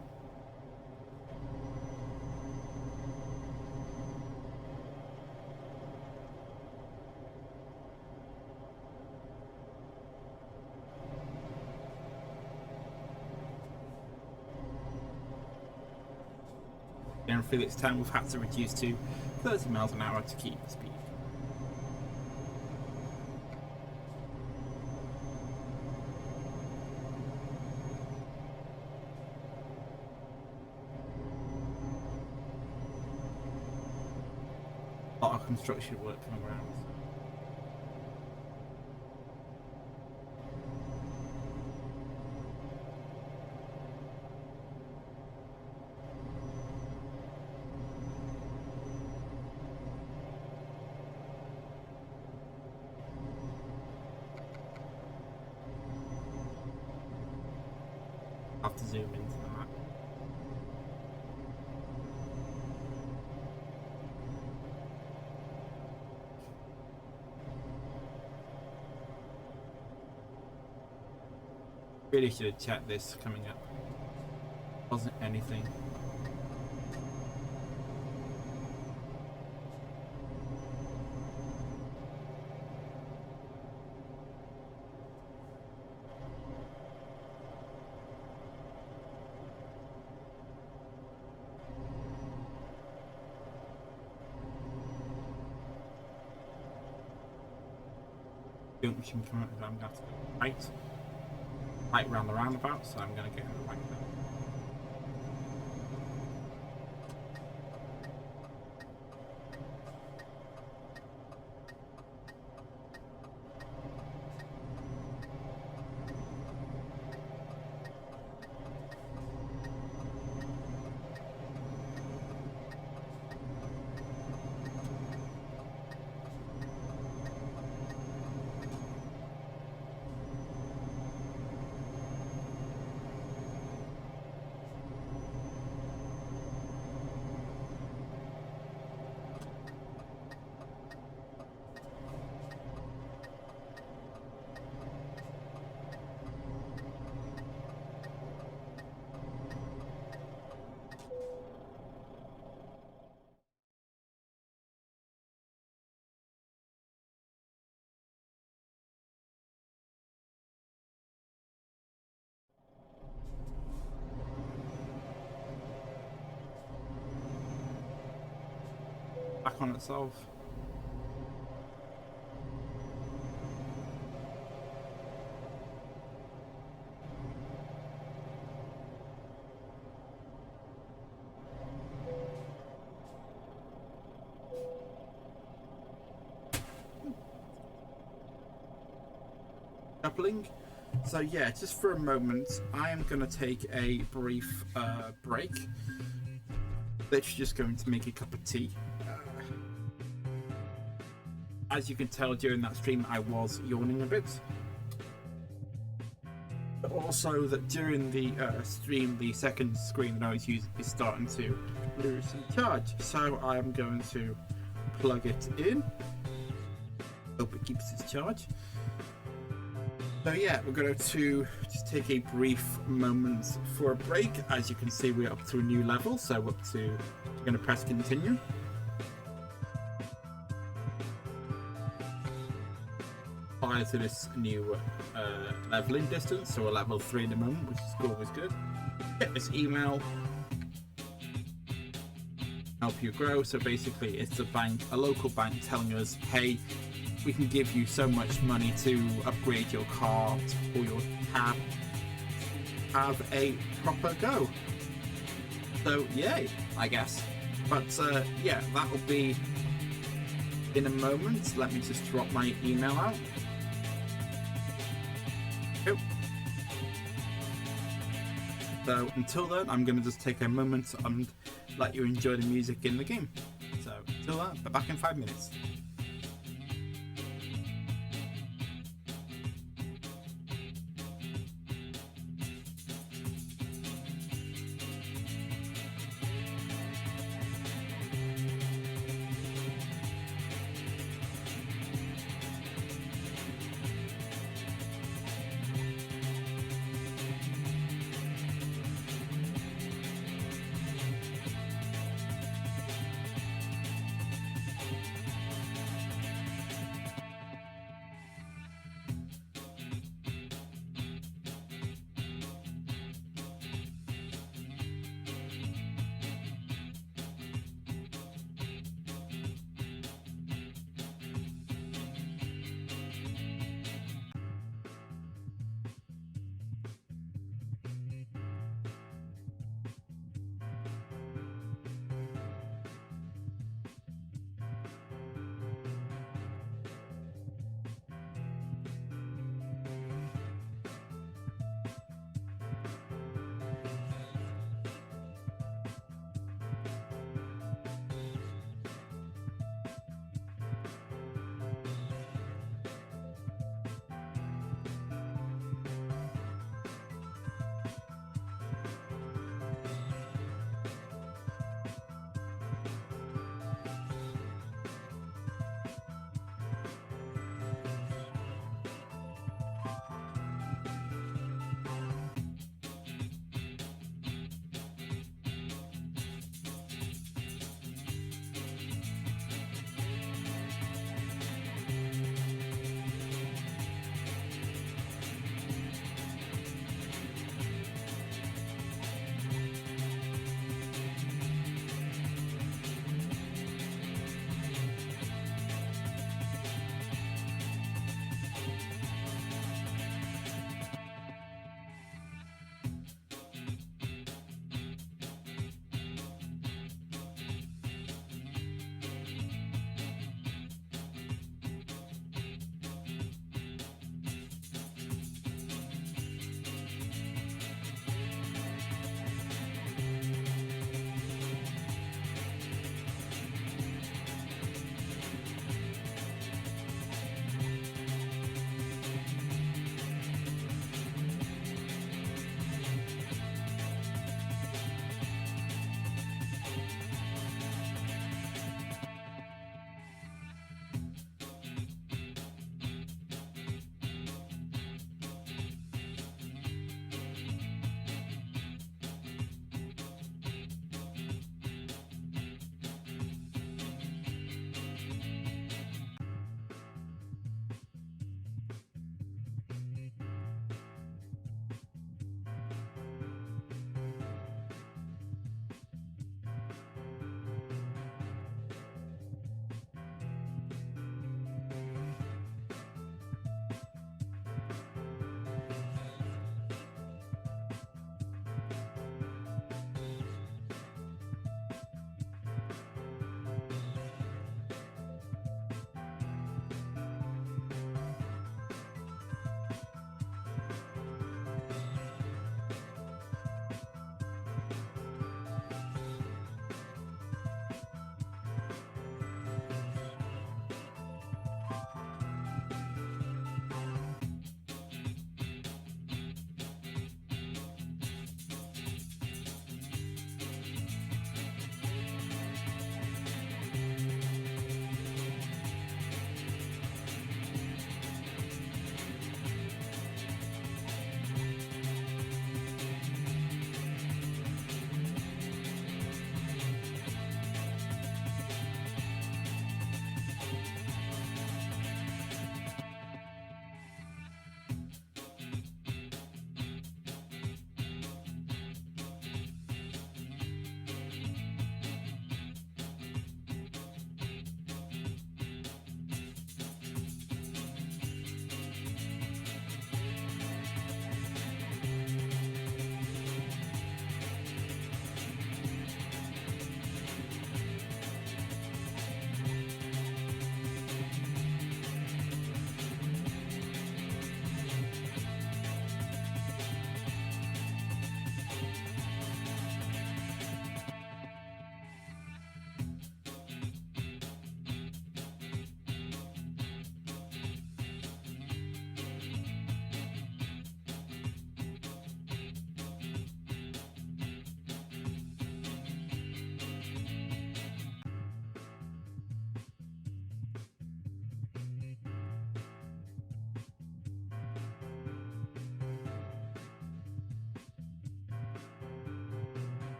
In Felix Town, we've had to reduce to 30 miles an hour to keep the speed. A lot of construction work coming around. Have to zoom into that. Really should have checked this coming up. Wasn't anything. Junction coming up, I'm going to have to go right around the roundabout, so I'm going to get in the right now. Back on itself. Coupling. So yeah, just for a moment, I am going to take a brief break. Literally just going to make a cup of tea. As you can tell during that stream, I was yawning a bit. But also that during the stream, the second screen that I was using is starting to lose some charge. So I am going to plug it in. Hope it keeps its charge. So yeah, we're going to just take a brief moment for a break. As you can see, we're up to a new level. So up to, I'm going to press continue. To this new leveling distance, so a level 3 in the moment, which is always good. Get this email, help you grow. So basically it's a local bank telling us, hey, we can give you so much money to upgrade your car or your cab, have a proper go. So yay, I guess. But yeah, that'll be in a moment. Let me just drop my email out. Cool. So until then, I'm going to just take a moment and let you enjoy the music in the game. So until then, be back in 5 minutes.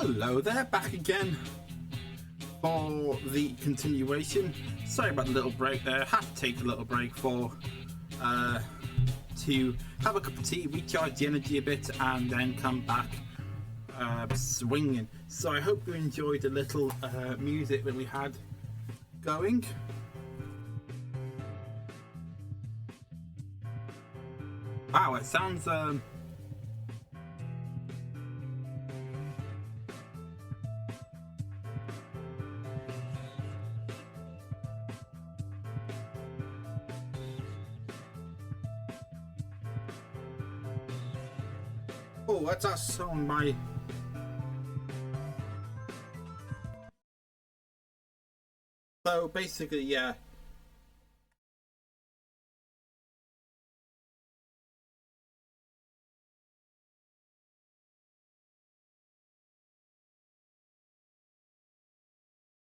Hello there, back again for the continuation. Sorry about the little break there. Had to take a little break for to have a cup of tea, recharge the energy a bit, and then come back swinging. So I hope you enjoyed the little music that we had going. Wow, it sounds oh, that's on my. So basically, yeah.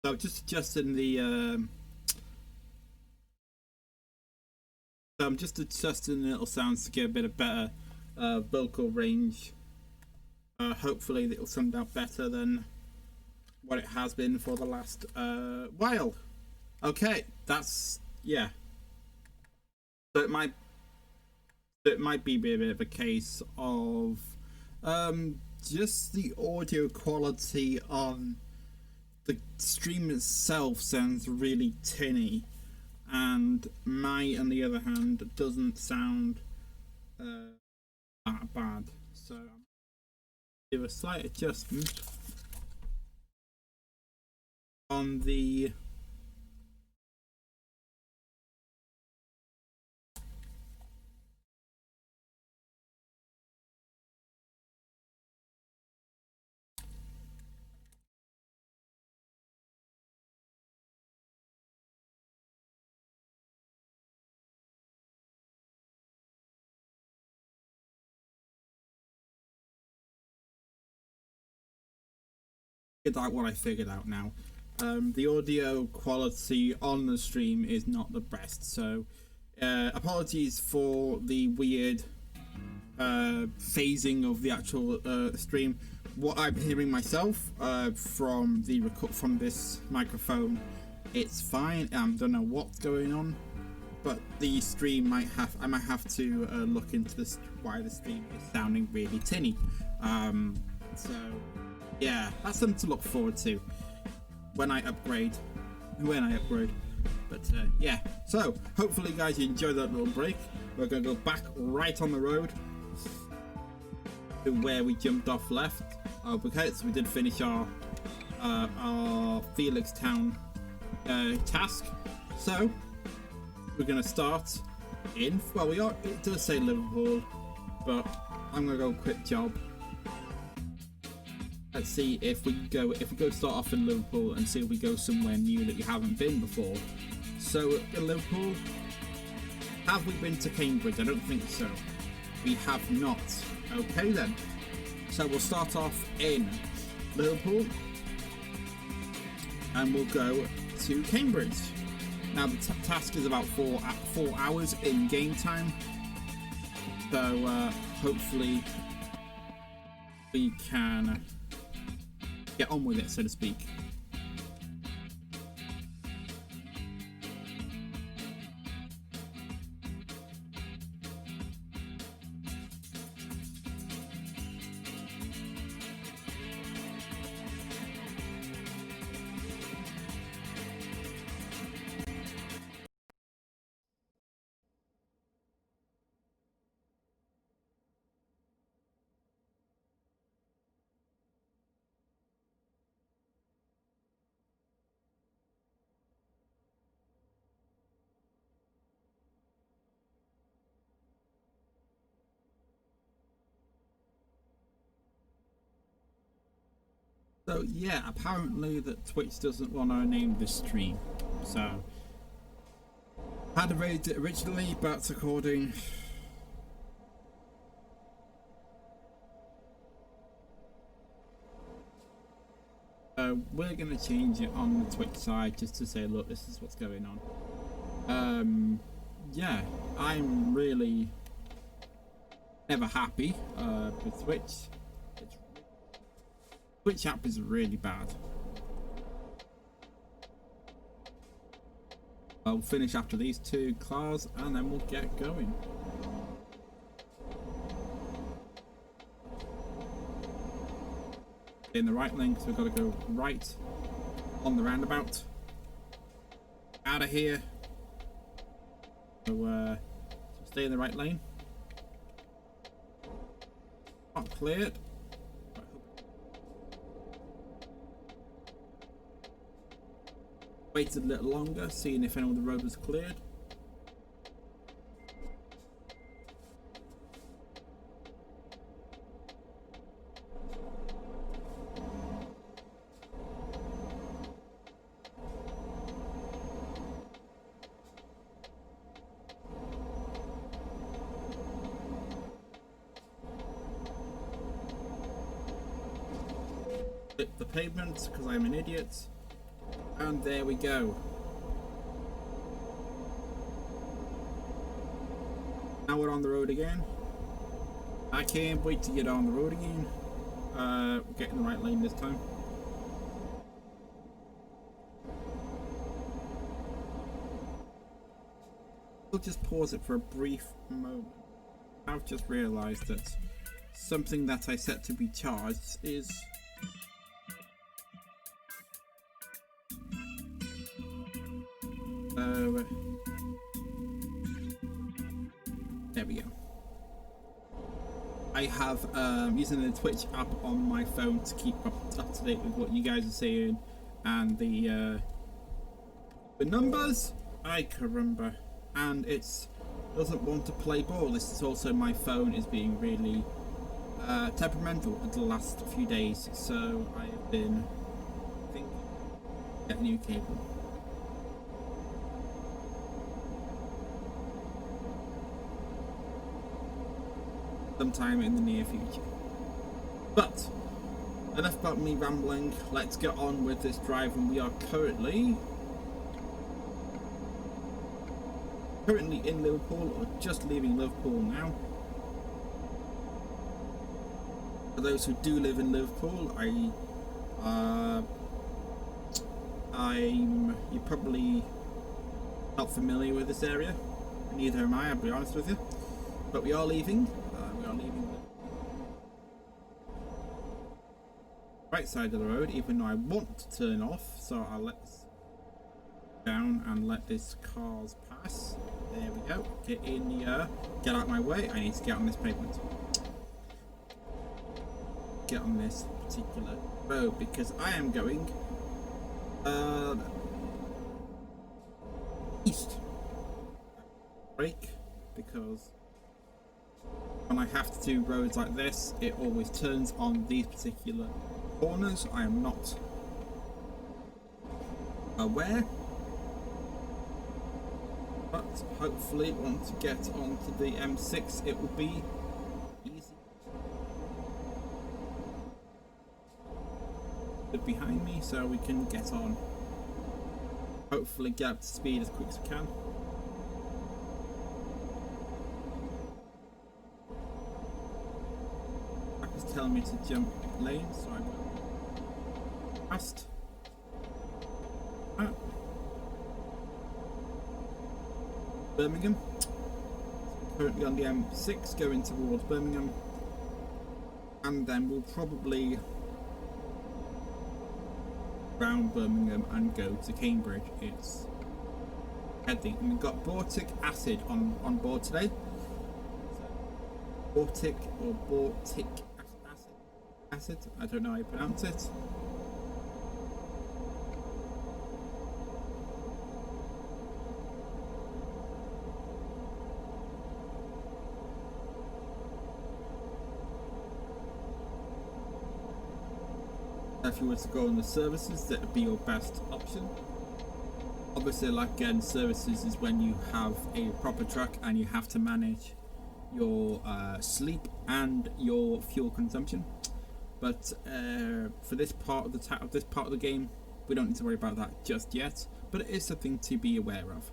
So just adjusting the. So I'm just adjusting the little sounds to get a bit of better vocal range. Hopefully, it'll sound out better than what it has been for the last while. Okay, that's yeah. So it might be a bit of a case of just the audio quality on the stream itself sounds really tinny, and on the other hand, doesn't sound that bad. So I'm do a slight adjustment on the out what I figured out now. The audio quality on the stream is not the best, so apologies for the weird phasing of the actual stream. What I'm hearing myself from this microphone, it's fine. Don't know what's going on, but the stream I might have to look into this why the stream is sounding really tinny. So yeah, that's something to look forward to when I upgrade. But yeah, so hopefully guys you enjoyed that little break. We're gonna go back right on the road to where we jumped off left. Okay, so we did finish our Felix Town task. So we're gonna start in, well, it does say Liverpool, but I'm gonna go quick job. Let's see if we go start off in Liverpool and see if we go somewhere new that you haven't been before. So in Liverpool, have we been to Cambridge? I don't think so. We have not. Okay then. So we'll start off in Liverpool and we'll go to Cambridge. Now the task is about 4 hours in game time. So hopefully we can get on with it, so to speak. So yeah, apparently that Twitch doesn't want to name this stream. So I had raised it originally, but according we're gonna change it on the Twitch side just to say, look, this is what's going on. Yeah, I'm really never happy with Twitch. Which app is really bad. I'll finish after these 2 cars and then we'll get going. In the right lane, so we've got to go right on the roundabout. Out of here. So stay in the right lane. Not cleared. Waited a little longer, seeing if any of the road was cleared. Hit the pavement because I'm an idiot. And there we go. Now we're on the road again. I can't wait to get on the road again. Get in the right lane this time. We'll just pause it for a brief moment. I've just realised that something that I set to be charged is there we go. I have using the Twitch app on my phone to keep up to date with what you guys are saying and the numbers. I can remember, and it doesn't want to play ball. This is also my phone is being really temperamental the last few days, so I have been thinking get a new cable. Sometime in the near future. But enough about me rambling. Let's get on with this drive, and we are currently in Liverpool, or just leaving Liverpool now. For those who do live in Liverpool, you're probably not familiar with this area. Neither am I. I'll be honest with you. But we are leaving. Leaving the right side of the road, even though I want to turn off, so I'll let this down and let this cars pass. There we go. Get in the get out of my way. I need to get on this pavement. Get on this particular road because I am going east. Brake because when I have to do roads like this, it always turns on these particular corners. I am not aware, but hopefully once you get onto the M6 it will be easy. Good behind me so we can get on. Hopefully get up to speed as quick as we can. Telling me to jump lane, so I'm fast. Birmingham. Currently on the M6 going towards Birmingham, and then we'll probably round Birmingham and go to Cambridge. It's heading, and we've got Bortic acid on board today. Bortic or Bortic acid, I don't know how you pronounce it. If you were to go on the services, that would be your best option. Obviously, like again, services is when you have a proper truck and you have to manage your sleep and your fuel consumption. But for this part of the game, we don't need to worry about that just yet. But it is something to be aware of.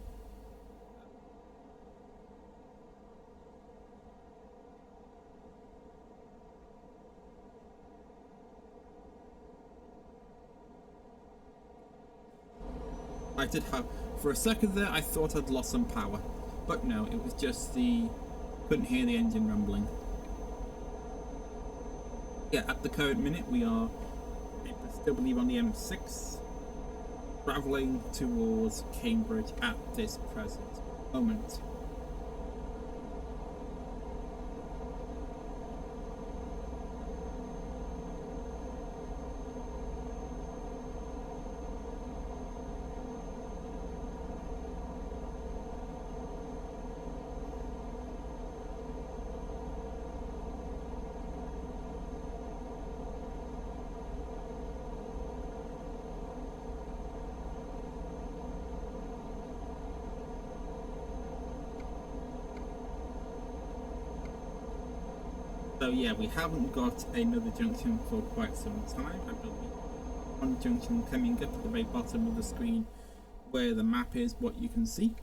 I did have, for a second there, I thought I'd lost some power, but no, it was just couldn't hear the engine rumbling. Yeah, at the current minute we are, I still believe, on the M6, travelling towards Cambridge at this present moment. So yeah, we haven't got another junction for quite some time. I believe one junction coming up at the very bottom of the screen where the map is, what you can see.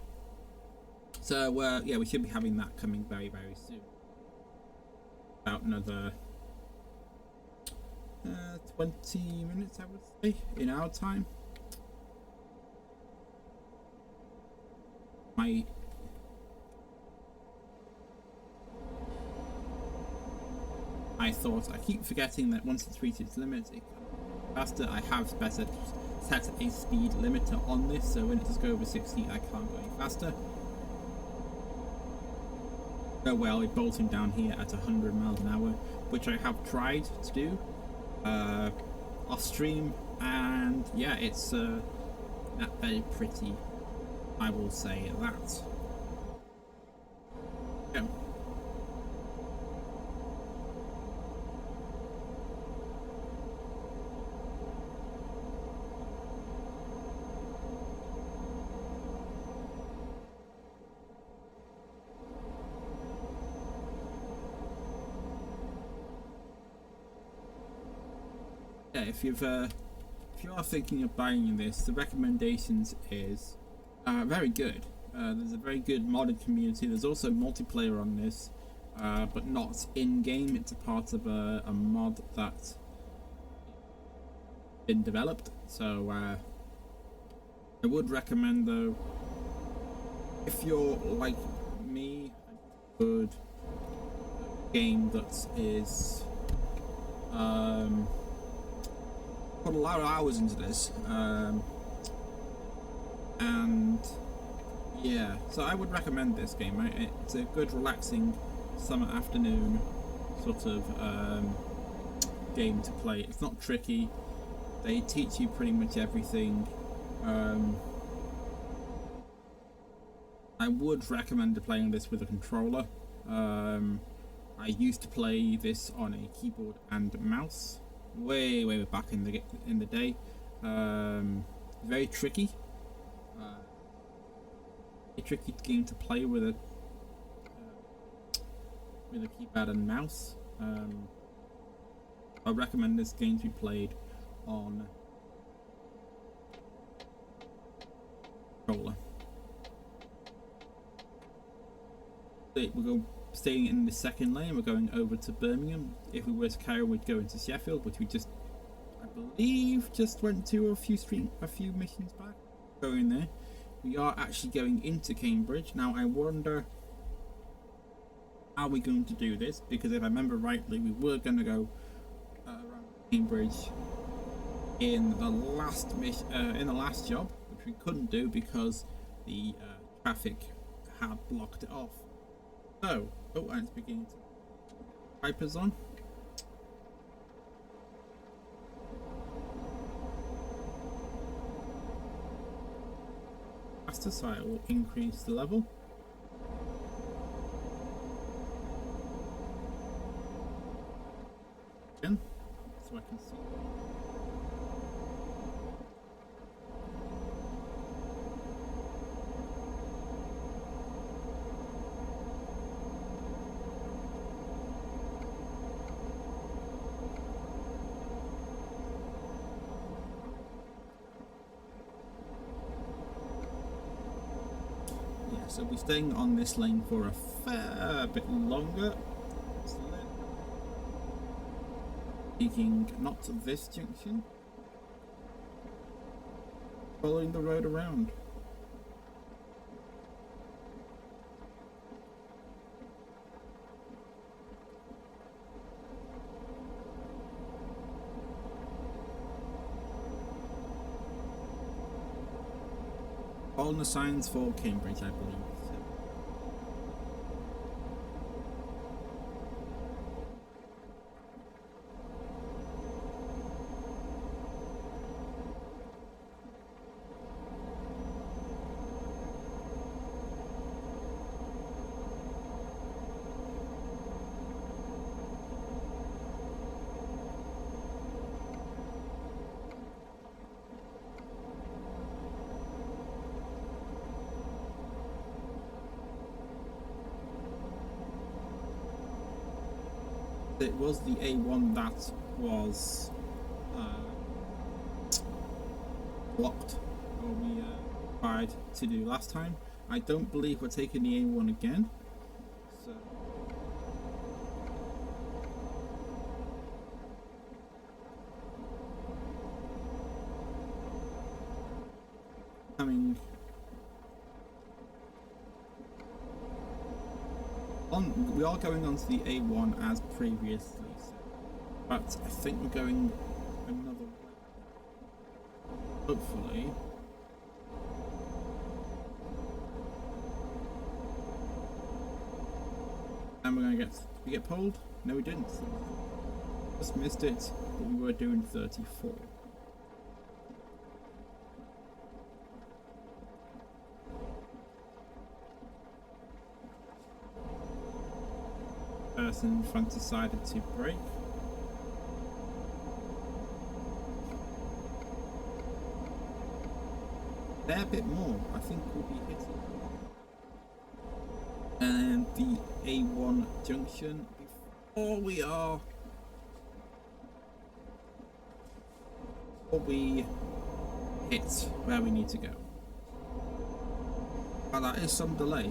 So yeah, we should be having that coming very, very soon. About another 20 minutes, I would say, in our time. I thought, I keep forgetting that once it's reached its limit, it can faster. I have set a speed limiter on this, so when it does go over 60, I can't go any faster. Oh well, it bolting down here at 100 miles an hour, which I have tried to do off stream, and yeah, it's not very pretty, I will say that. Yeah. Yeah, if you are thinking of buying this, the recommendations is very good. There's a very good modded community. There's also multiplayer on this, but not in-game. It's a part of a mod that's been developed. So I would recommend, though, if you're like me, a good game that is put a lot of hours into this, and yeah, so I would recommend this game. Right? It's a good relaxing summer afternoon sort of game to play. It's not tricky. They teach you pretty much everything. I would recommend playing this with a controller. I used to play this on a keyboard and mouse way back in the day. Very tricky. A tricky game to play with a keypad and mouse. I recommend this game to be played on controller. We're staying in the second lane. We're going over to Birmingham. If we were to carry on, we'd go into Sheffield, which we just, I believe, just went to a few missions back. Going there. We are actually going into Cambridge. Now I wonder how we're going to do this, because if I remember rightly, we were going to go around Cambridge in the last job, which we couldn't do because the traffic had blocked it off. So, and it's beginning to wipers on. Faster, so I will increase the level. Again, so I can see. So we're staying on this lane for a fair bit longer. Taking not to this junction. following the road around. Following the signs for Cambridge, I believe. It was the A1 that was blocked, or we tried to do last time. I don't believe we're taking the A1 again. So coming on, we are going on to the A1 as previously said, but I think we're going another way. Hopefully. And we're gonna get pulled? No, we didn't. Just missed it, but we were doing 34. Person in front decided to brake. There a bit more. I think we'll be hitting. And the A1 junction before we hit where we need to go. Well, that is some delay.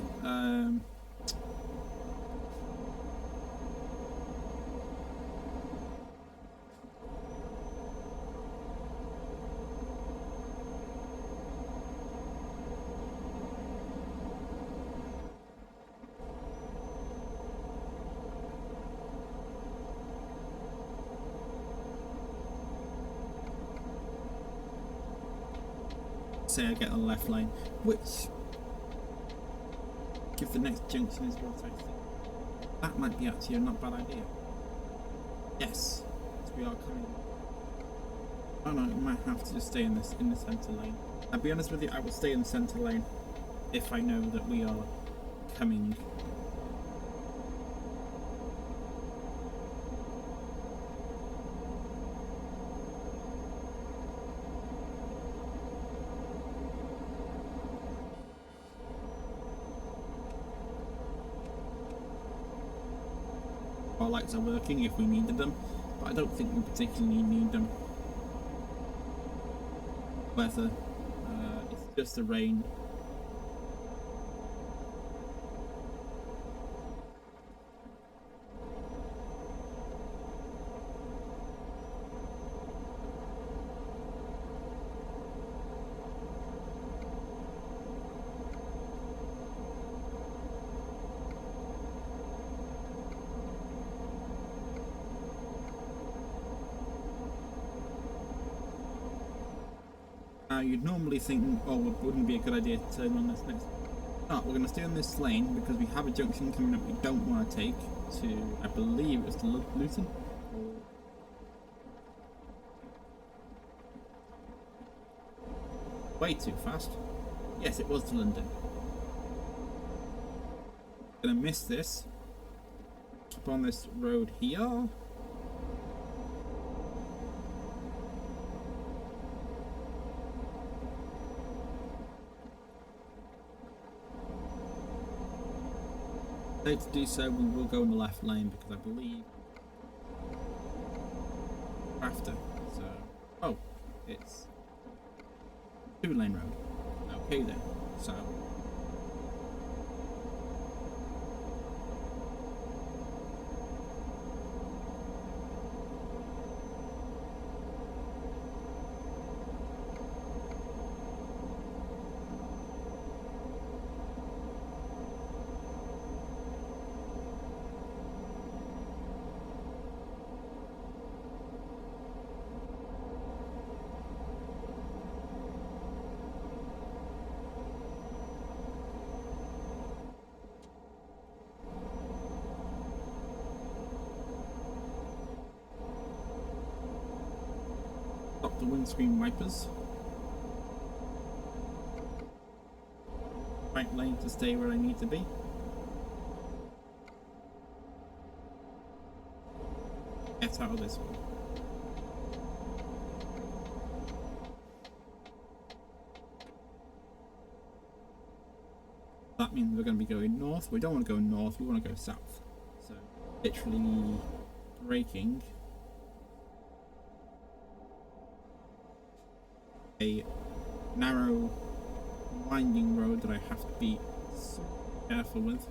Say I get a left lane, which if the next junction is what I think, that might be actually a not bad idea. Yes, we are coming. Oh no, we might have to just stay in the center lane. I'll be honest with you, I will stay in the center lane if I know that we are coming. Our lights are working if we needed them, but I don't think we particularly need them. Weather, it's just the rain. You'd normally think, oh, it wouldn't be a good idea to turn on this next. No, we're going to stay on this lane because we have a junction coming up we don't want to take to, I believe it's to Luton. Way too fast. Yes, it was to London. Gonna miss this. Keep on this road here. To do so, we will go in the left lane because I believe after. So, oh, it's 2-lane road. Okay then. So. the windscreen wipers. Right lane to stay where I need to be. Get out of this one. That means we're going to be going north. We don't want to go north, we want to go south. So, literally braking a narrow, winding road that I have to be so careful with.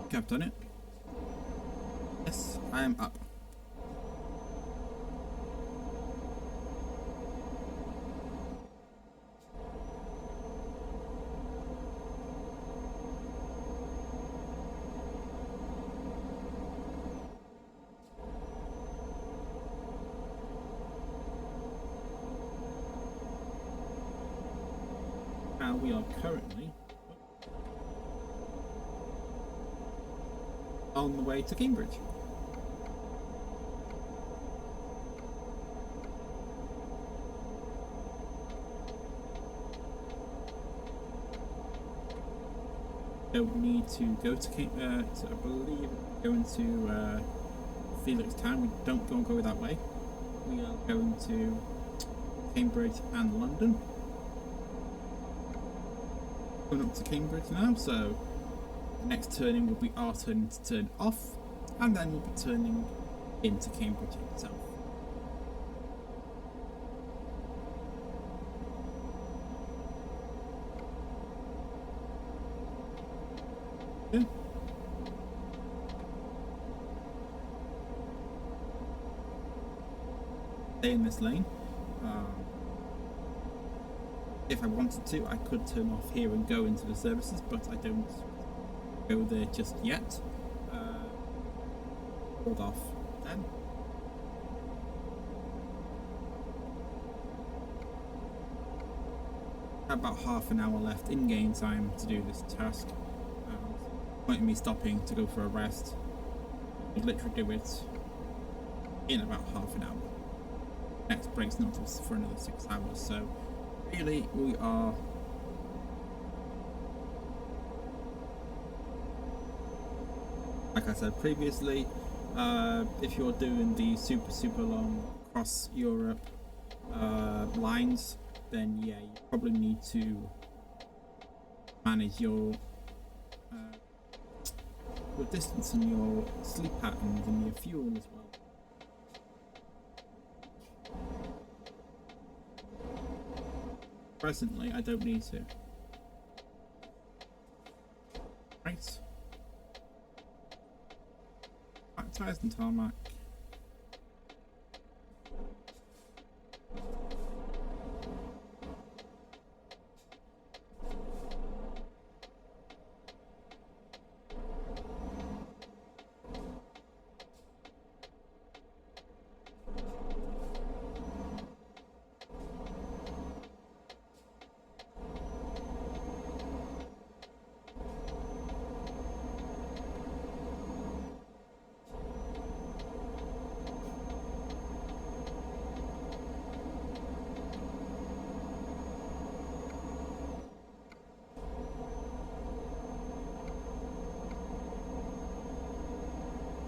Okay, I've done it. Yes, I am up. Now we are currently on the way to Cambridge. Don't need to go to I believe going to Felixstown. We don't go that way. We are going to Cambridge and London. Going up to Cambridge now, so the next turning will be our turn to turn off, and then we'll be turning into Cambridge itself. Yeah. Stay in this lane. If I wanted to, I could turn off here and go into the services, but I don't go there just yet. Hold off then. About half an hour left in game time to do this task. Point me stopping to go for a rest. I'd literally do it in about half an hour. Next break's not for another 6 hours, so really we are like I said previously, if you're doing the super long cross Europe lines, then yeah, you probably need to manage your distance and your sleep patterns and your fuel as well. Presently, I don't need to. Right. Back tires and tarmac.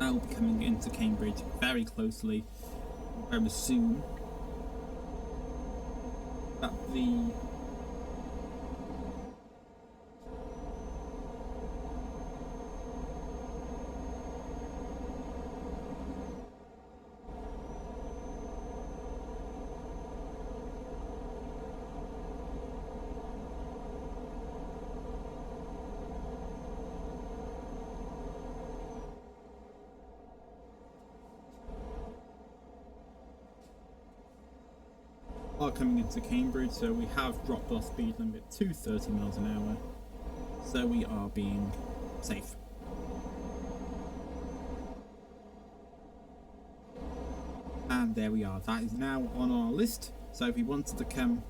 I'll be coming into Cambridge very closely, very soon. That the are coming into Cambridge, so we have dropped our speed limit to 30 miles an hour, so we are being safe. And there we are, that is now on our list. So if we wanted to come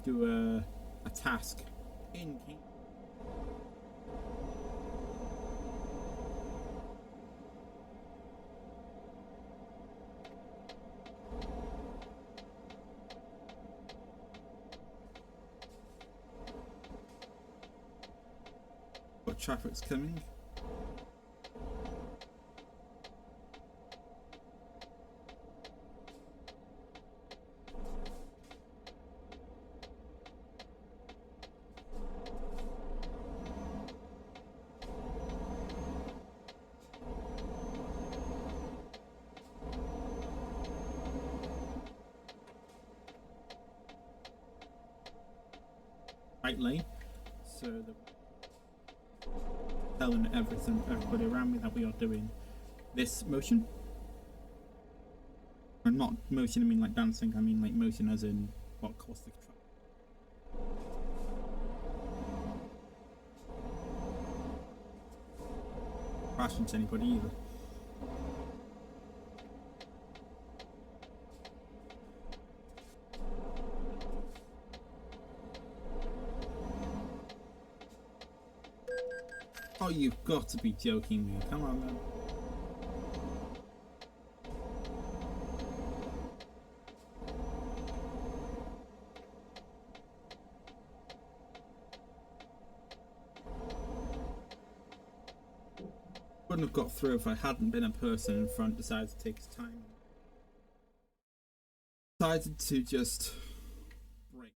do a task in Cambridge, traffic's coming. Right lane, so the telling everybody around me that we are doing this motion. And not motion, I mean like dancing, I mean like motion as in what caused the track. Crash into anybody either. Oh, you've got to be joking me. Come on, man. Wouldn't have got through if I hadn't been a person in front decided to take his time. Decided to just break.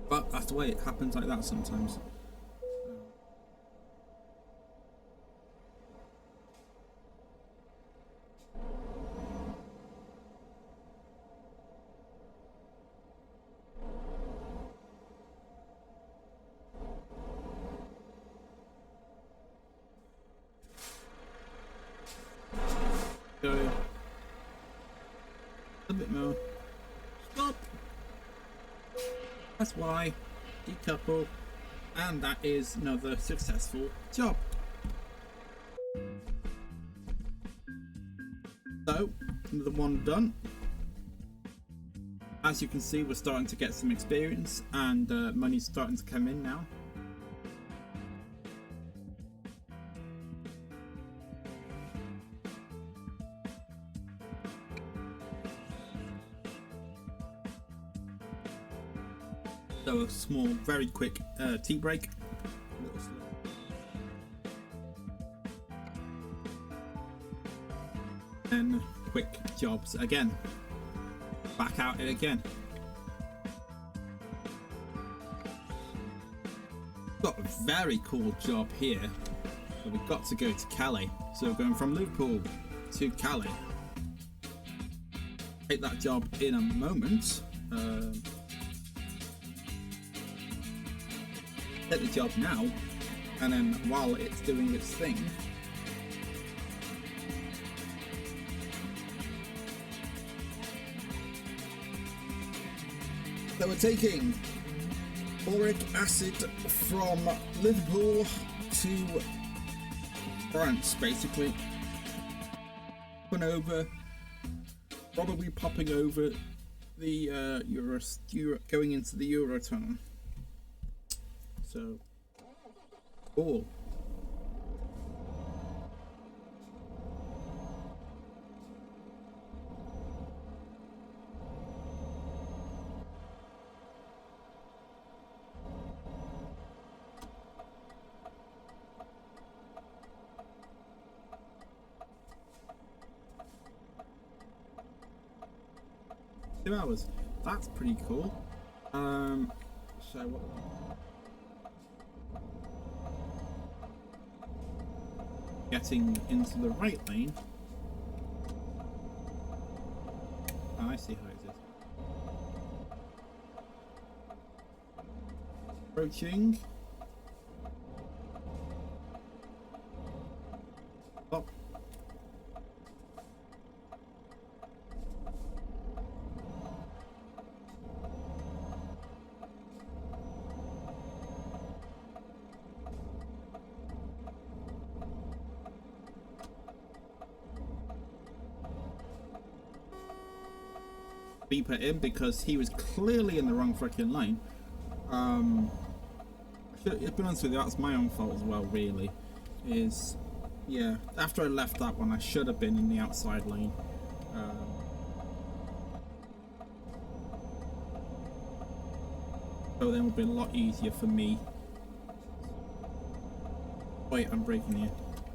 But that's the way it happens like that sometimes. Go. A bit more. Stop. That's why. Decouple. And that is another successful job. So, another one done. As you can see, we're starting to get some experience and money's starting to come in now. So a small, very quick tea break. Then quick jobs again. Back out it again. Got a very cool job here. So we've got to go to Calais. So we're going from Liverpool to Calais. Take that job in a moment. Take the job now, and then while it's doing its thing, so we're taking boric acid from Liverpool to France, basically. Popping over, probably popping over the going into the Eurotunnel. So, cool. Two hours. That's pretty cool. So what? Getting into the right lane. Oh, I see how it is. Approaching. Stop. Beeper in because he was clearly in the wrong freaking lane. To be honest with you, that's my own fault as well, really. Yeah, after I left that one, I should have been in the outside lane. So then it would be a lot easier for me Wait, I'm breaking here.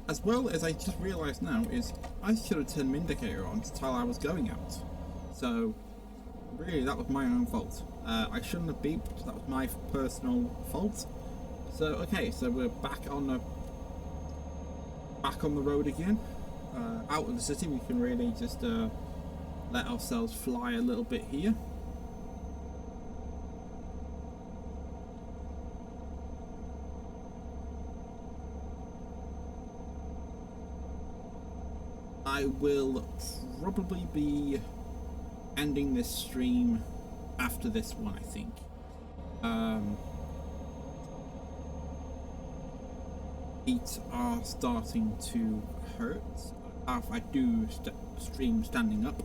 As well as I just realised now is I should have turned my indicator on to tell I was going out. So really, that was my own fault. I shouldn't have beeped. That was my personal fault. So okay, so we're back on the road again. Out of the city, we can really just let ourselves fly a little bit here. I will probably be ending this stream after this one, I think. Feet are starting to hurt. If I do stream standing up,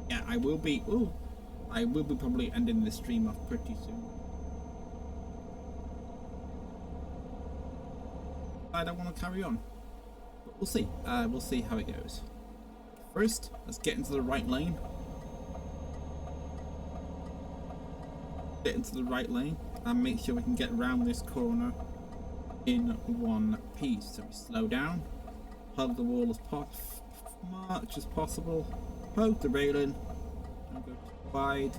yeah, I will be. Ooh, I will be probably ending this stream off pretty soon. I don't want to carry on, but we'll see. We'll see how it goes. First, let's get into the right lane. Get into the right lane and make sure we can get around this corner in one piece. So we slow down, hug the wall as much as possible, poke the railing, and go wide.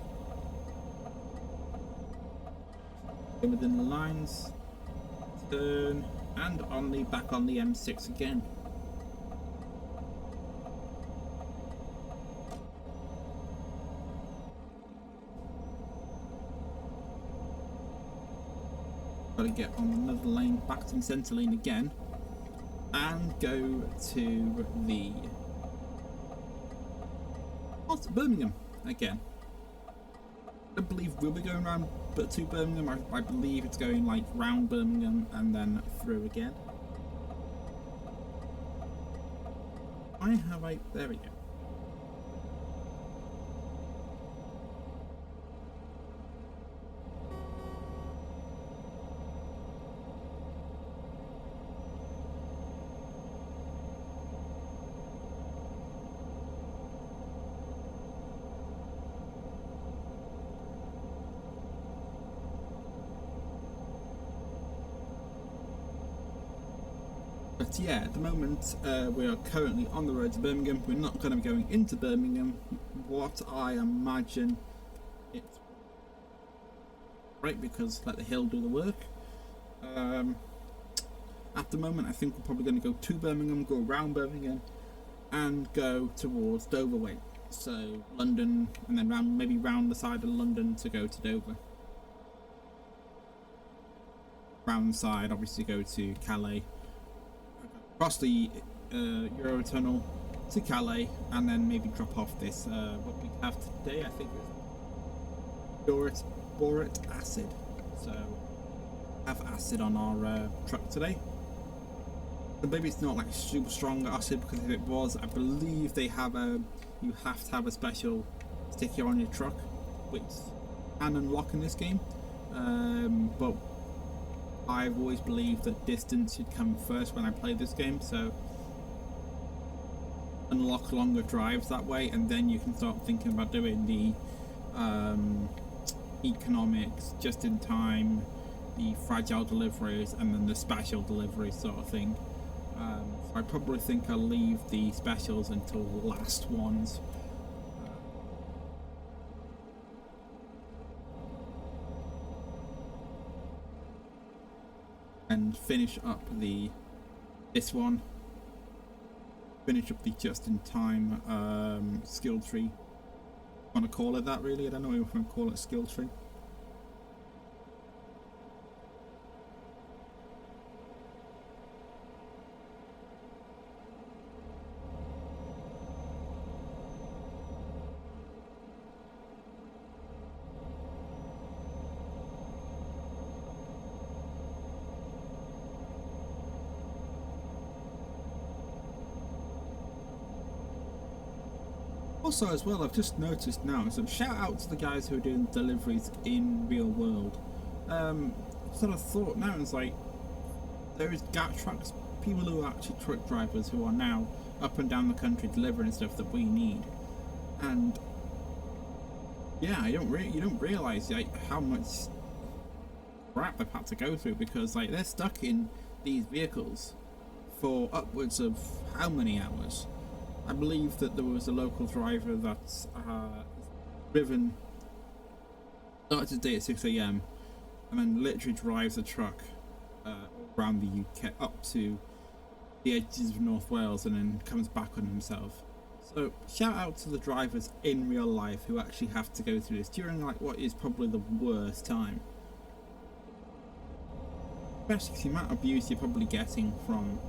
Go within the lines, turn, and back on the M6 again. Got to get on another lane, back to the centre lane again, and go to the Birmingham again. I believe we'll be going around to Birmingham. I believe it's going like round Birmingham and then through again. There we go. But yeah, at the moment we are currently on the road to Birmingham. We're not going to be going into Birmingham. What I imagine it's right, because let the hill do the work. At the moment I think we're probably going to go to Birmingham, go around Birmingham and go towards Dover way. So London, and then maybe round the side of London to go to Dover. Round the side obviously go to Calais, across the Eurotunnel to Calais, and then maybe drop off this what we have today. I think it's boric acid. So have acid on our truck today. So maybe it's not like super strong acid, because if it was, I believe they have you have to have a special sticker on your truck, which can unlock in this game. But I've always believed that distance should come first when I play this game, so unlock longer drives that way, and then you can start thinking about doing the economics, just in time, the fragile deliveries, and then the special deliveries sort of thing. So I probably think I'll leave the specials until the last ones. And finish up this one. Finish up the just-in-time skill tree. Want to call it that, really? I don't know if I want to call it skill tree. Also, as well, I've just noticed now, so shout out to the guys who are doing deliveries in real world. Sort of thought now, it's like there is GAT trucks, people who are actually truck drivers who are now up and down the country delivering stuff that we need. And yeah, you don't realise like how much crap they've had to go through, because like they're stuck in these vehicles for upwards of how many hours? I believe that there was a local driver that's driven, started his day at 6 a.m. and then literally drives a truck around the UK up to the edges of North Wales and then comes back on himself. So shout out to the drivers in real life who actually have to go through this during like what is probably the worst time. Especially the amount of abuse you're probably getting from,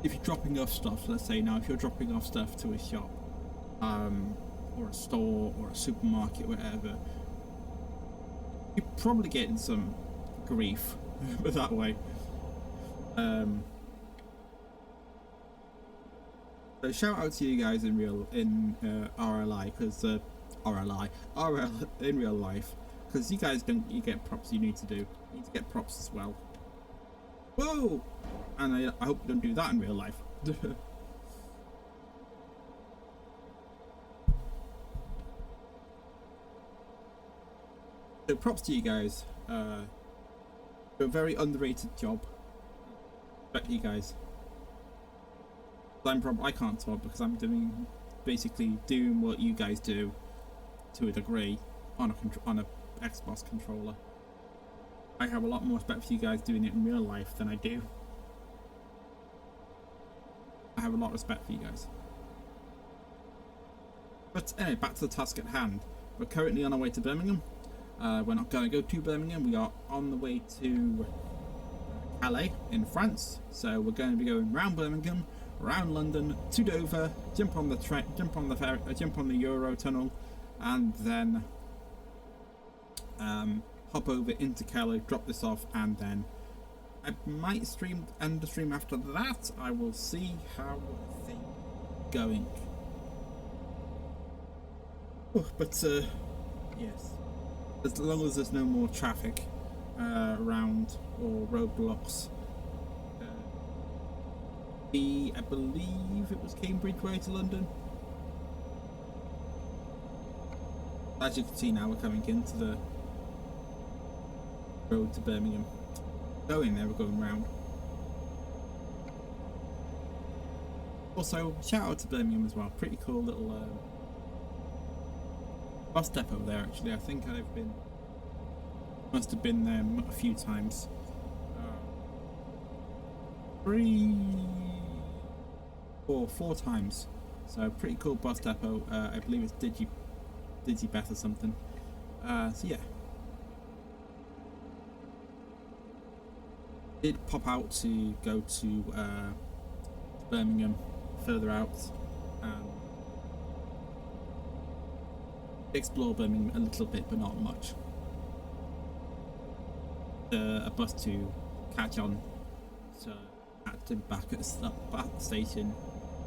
if you're dropping off stuff, let's say now if you're dropping off stuff to a shop or a store or a supermarket, whatever, you're probably getting some grief but that way. So shout out to you guys in RLI, because RL in real life, because you guys you get props. You need to get props as well. Whoa! And I hope you don't do that in real life. So props to you guys. A very underrated job. Respect you guys. I can't talk because I'm basically doing what you guys do to a degree on a Xbox controller. I have a lot more respect for you guys doing it in real life than I do. I have a lot of respect for you guys. But anyway, back to the task at hand. We're currently on our way to Birmingham. We're not going to go to Birmingham. We are on the way to Calais in France. So we're going to be going around Birmingham, around London, to Dover, jump on the train, jump on the Euro tunnel, and then hop over into Calais, drop this off, and then I might end the stream after that. I will see how things going. Oh, but yes, as long as there's no more traffic around or roadblocks. I believe it was Cambridge way to London. As you can see now, we're coming into the road to Birmingham. Going there, we're going round. Also, shout out to Birmingham as well. Pretty cool little bus depot there. Actually, I think must have been there a few times. 4 times. So pretty cool bus depot. I believe it's Digibet or something. So yeah. Did pop out to go to Birmingham, further out, and explore Birmingham a little bit, but not much. A bus to catch on, so I had to back at the station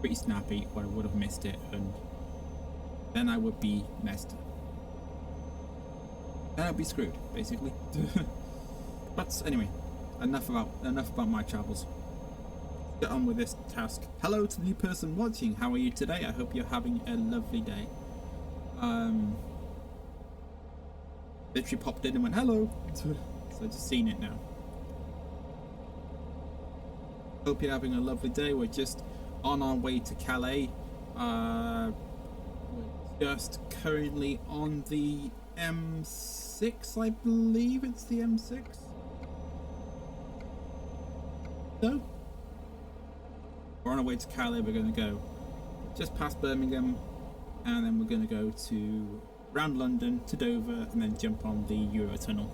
pretty snappy, or I would have missed it, and then I would be messed. Then I'd be screwed, basically. But anyway, enough about my travels. Get on with this task. Hello to the new person watching. How are you today? I hope you're having a lovely day. Literally popped in and went hello. So I just seen it now. Hope you're having a lovely day. We're just on our way to Calais. We're just currently on the M6, I believe it's the M6. So we're on our way to Calais. We're going to go just past Birmingham, and then we're going to go to around London to Dover, and then jump on the Eurotunnel.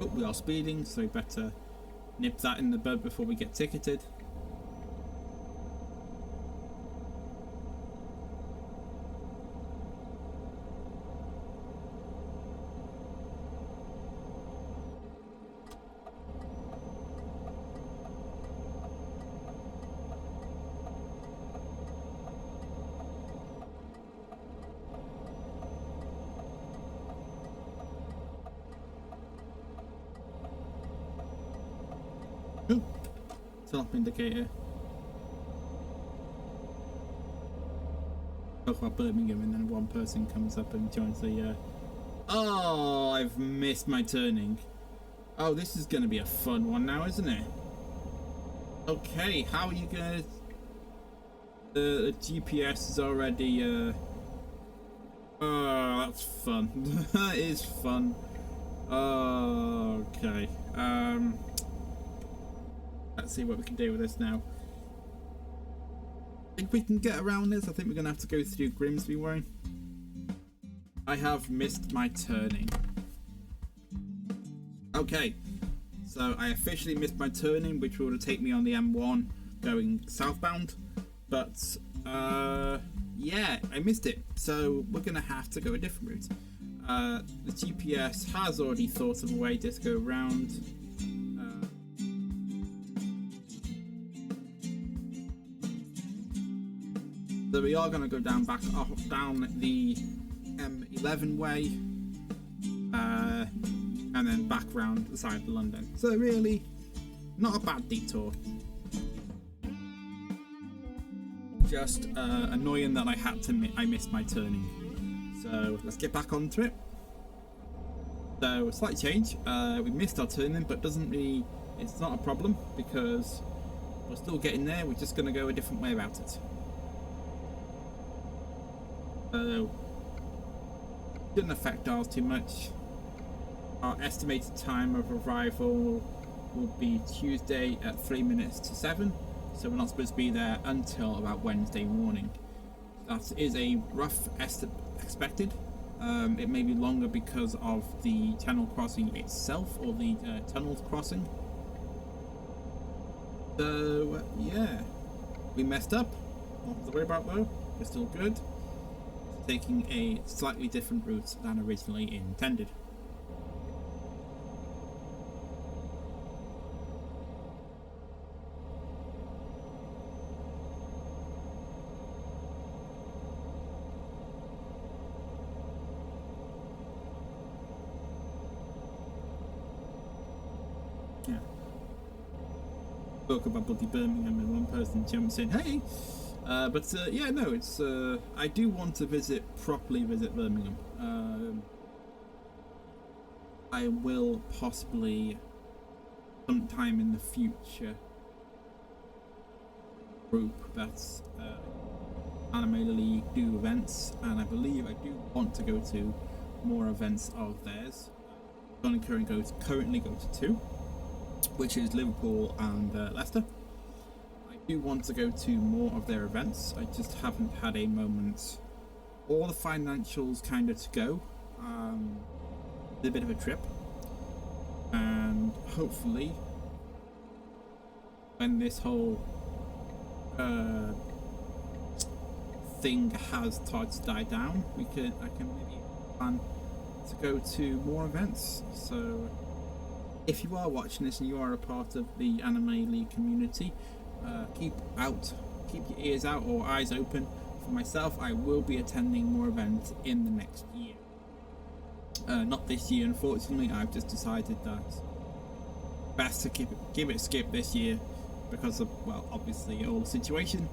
Oh, we are speeding, so we better nip that in the bud before we get ticketed. Ooh, stop indicator. talk about Birmingham, and then one person comes up and joins the. Oh, I've missed my turning. Oh, this is going to be a fun one now, isn't it? Okay, how are you gonna? The GPS is already. Oh, that's fun. That is fun. Oh, okay. Let's see what we can do with this now. I think we can get around this. I think we're gonna have to go through Grimsby Way. I have missed my turning. Okay, so I officially missed my turning, which would have taken me on the M1 going southbound. But yeah, I missed it. So we're gonna have to go a different route. The GPS has already thought of a way to go around. So we are going to go down down the M11 way, and then back round the side of London. So really, not a bad detour. Just annoying that I missed my turning. So let's get back onto it. So slight change. We missed our turning, but it's not a problem because we're still getting there. We're just going to go a different way about it. Didn't affect ours too much. Our estimated time of arrival will be Tuesday at 3 minutes to 7, so we're not supposed to be there until about Wednesday morning. That is a rough expected. It may be longer because of the channel crossing itself, or the tunnels crossing. So yeah, we messed up. Nothing to worry about though. We're still good. Taking a slightly different route than originally intended. Yeah. Spoke about bloody Birmingham and one person jumps in, hey! Yeah, no, it's I do want to properly visit Birmingham. I will possibly sometime in the future group that's Anime League do events, and I believe I do want to go to more events of theirs. I currently go to 2, which is Liverpool and Leicester. I do want to go to more of their events. I just haven't had a moment. All the financials kind of to go. It's a bit of a trip, and hopefully when this whole thing has started to die down, I can maybe plan to go to more events. So if you are watching this and you are a part of the Anime League community, keep your ears out or eyes open. For myself, I will be attending more events in the next year. Not this year, unfortunately. I've just decided that best to give it a skip this year because of, well, obviously all the situation,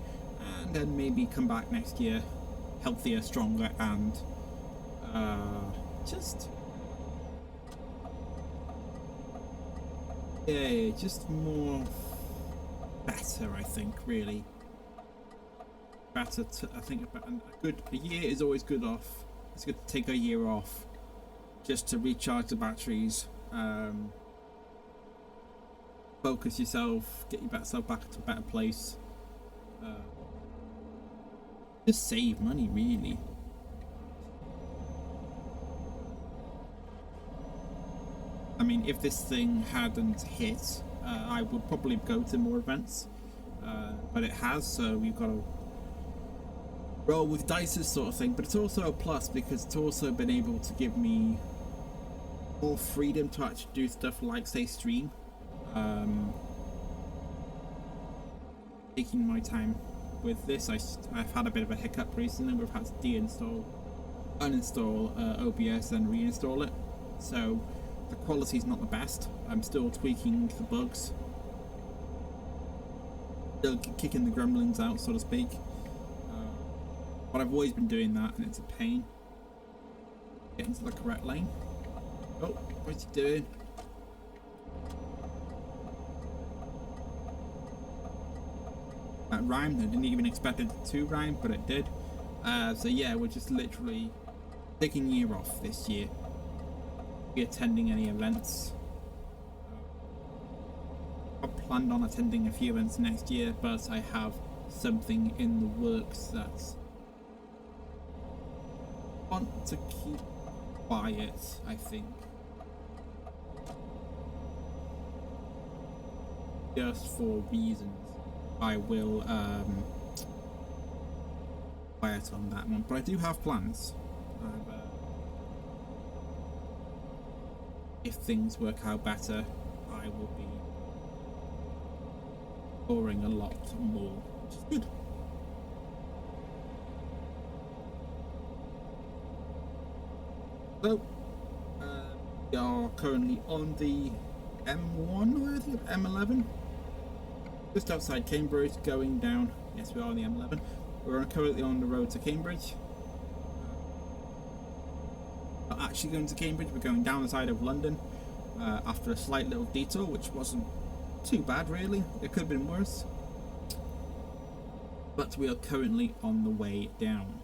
and then maybe come back next year healthier, stronger, and just more better. I think really better to, I think a year is always good off. It's good to take a year off just to recharge the batteries, focus yourself, get yourself back to a better place, just save money really. I mean, if this thing hadn't hit, I would probably go to more events, but it has, so we've got to roll with dices sort of thing. But it's also a plus because it's also been able to give me more freedom to actually do stuff like, say, stream. Taking my time with this. I've had a bit of a hiccup recently. We've had to uninstall OBS and reinstall it, so the quality's not the best. I'm still tweaking the bugs, still kicking the gremlins out, so to speak. But I've always been doing that, and it's a pain. Get into the correct lane. Oh, what's he doing? That rhymed. I didn't even expect it to rhyme, but it did. So yeah, we're just literally taking a year off this year. Be attending any events. I planned on attending a few events next year, but I have something in the works that I want to keep quiet, I think. Just for reasons. I will quiet on that one, but I do have plans. If things work out better, I will be touring a lot more, which is good. So, we are currently on the M1, or I think M11, just outside Cambridge, going down. Yes, we are on the M11. We're currently on the road to Cambridge. Not actually going to Cambridge, we're going down the side of London after a slight little detour, which wasn't too bad really. It could have been worse. But we are currently on the way down.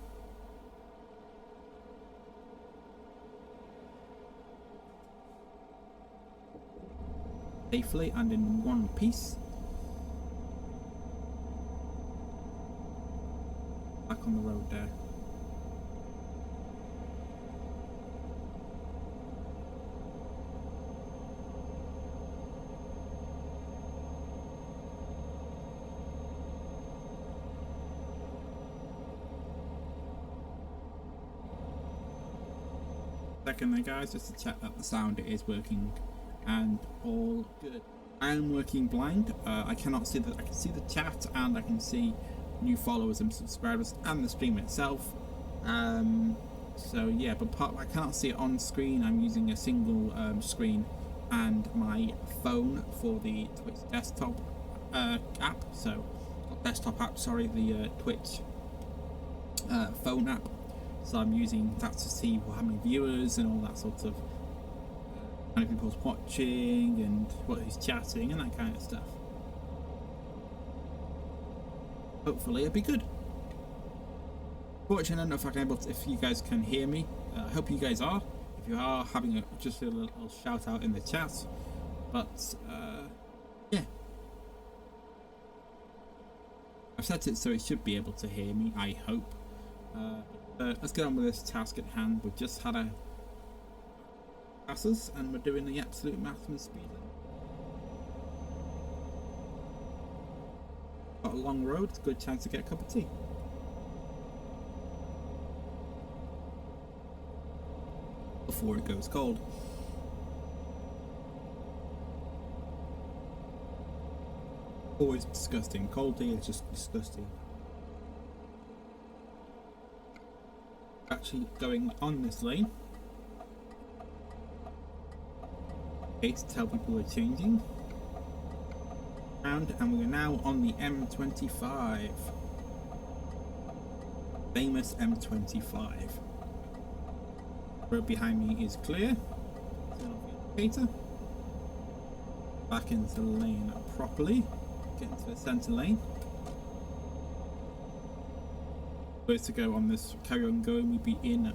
Safely and in one piece. Back on the road there. Second there, guys, just to check that the sound is working and all good. I am working blind. I cannot see I can see the chat, and I can see new followers and subscribers and the stream itself. So yeah, but I cannot see it on screen. I'm using a single screen and my phone for the Twitch desktop app. So not desktop app, sorry, the Twitch phone app. So I'm using that to see how many viewers and all that sort of how many people's watching and what who's chatting and that kind of stuff. Hopefully it'll be good. Fortunately enough, if you guys can hear me, I hope you guys are. If you are, having just a little shout out in the chat. But yeah, I've set it so it should be able to hear me, I hope. Let's get on with this task at hand. We've just had a passes and we're doing the absolute maximum speed limit. Got a long road, it's a good chance to get a cup of tea. Before it goes cold. Always disgusting. Cold tea is just disgusting. Actually going on this lane. Okay, to tell people we're changing. And we are now on the M25. Famous M25. Road behind me is clear. Indicator. Back into the lane properly. Get into the centre lane. Supposed to go on this, carry on going. We'd be in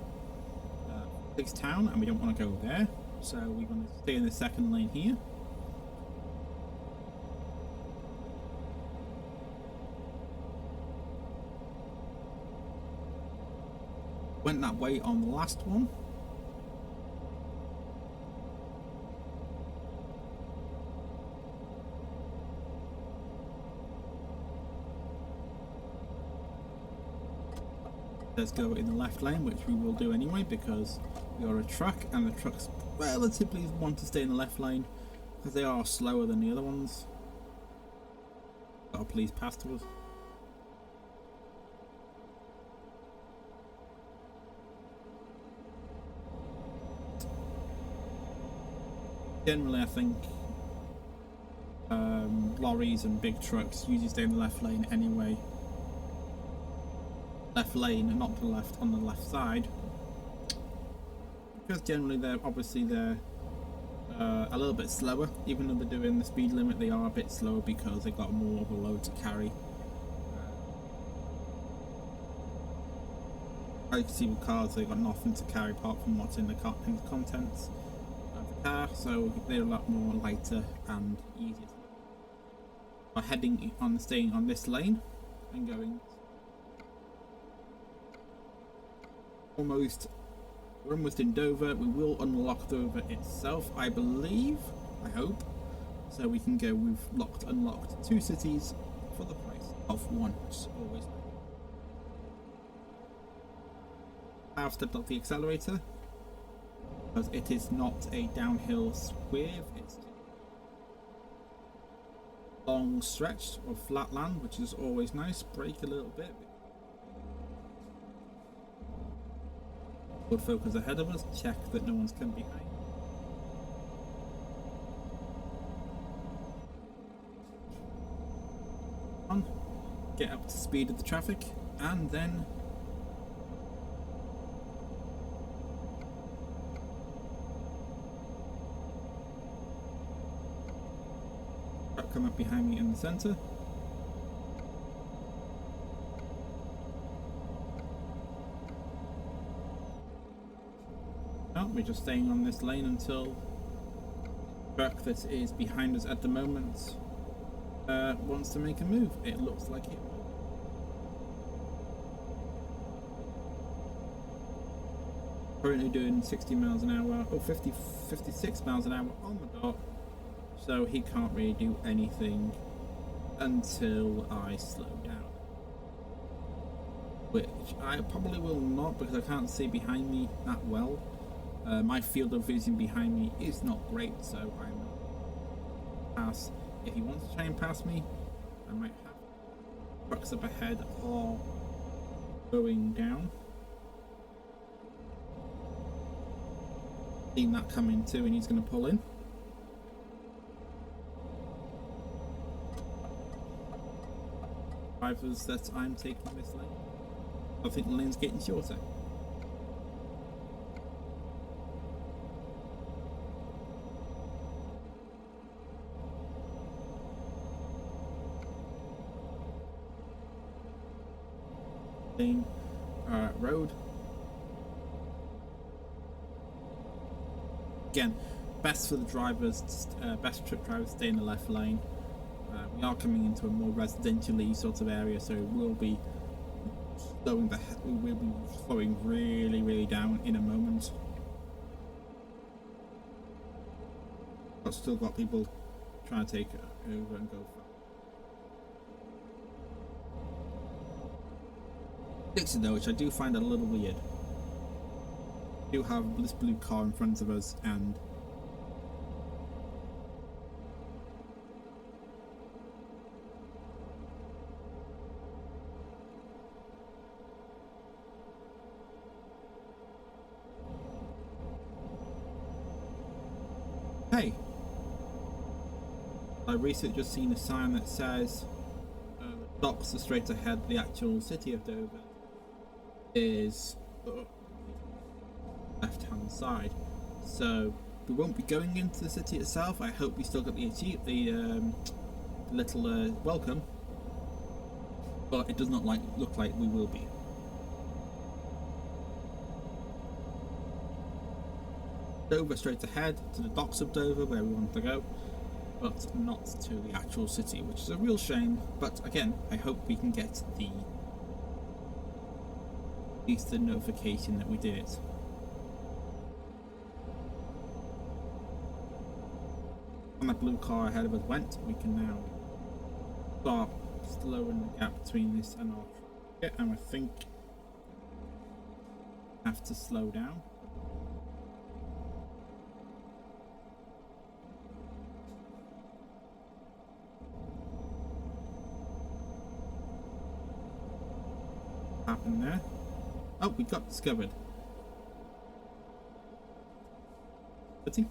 Town, and we don't want to go there, so we want to stay in the second lane here. Went that way on the last one. Let's go in the left lane, which we will do anyway because we are a truck and the trucks relatively want to stay in the left lane because they are slower than the other ones. Got a police pass to us. Generally, I think lorries and big trucks usually stay in the left lane anyway. left lane and not the left on the left side, because generally they're a little bit slower. Even though they're doing the speed limit, they are a bit slower because they got more of a load to carry. I can see with cars they got nothing to carry apart from what's in the contents of the car, so they're a lot more lighter and easier. We're staying on this lane and going we're almost in Dover. We will unlock Dover itself, I believe, I hope, so we can go. We've unlocked 2 cities for the price of 1, which is always nice. I've stepped up the accelerator because it is not a downhill swerve, it's a long stretch of flat land, which is always nice. Brake a little bit. Good focus ahead of us, check that no one's come behind. Get up to speed of the traffic, and then come up behind me in the center. We're just staying on this lane until the truck that is behind us at the moment wants to make a move. It looks like it will. Currently doing 60 miles an hour, or 56 miles an hour on the dot, so he can't really do anything until I slow down. Which I probably will not, because I can't see behind me that well. My field of vision behind me is not great, so I'm not pass. If he wants to try and pass me, I might have trucks up ahead or going down. Seen that coming too, and he's going to pull in. Drivers that I'm taking this lane. I think the lane's getting shorter. Road. Again, best for the drivers, best trip drivers stay in the left lane. We are coming into a more residential-y sort of area, so we'll be slowing really down in a moment. I've still got people trying to take over and go for. Though, which I do find a little weird. We do have this blue car in front of us, and hey, I recently just seen a sign that says the docks are straight ahead. The actual city of Dover is left hand side, so we won't be going into the city itself. I hope we still got the little welcome, but it does not look like we will be. Dover straight ahead to the docks of Dover, where we want to go, but not to the actual city, which is a real shame. But again, I hope we can get at least the notification that we did it. And that blue car ahead of us went, we can now start slowing the gap between this and our truck. And I think I have to slow down. Happened there. Oh, we got discovered. Pity.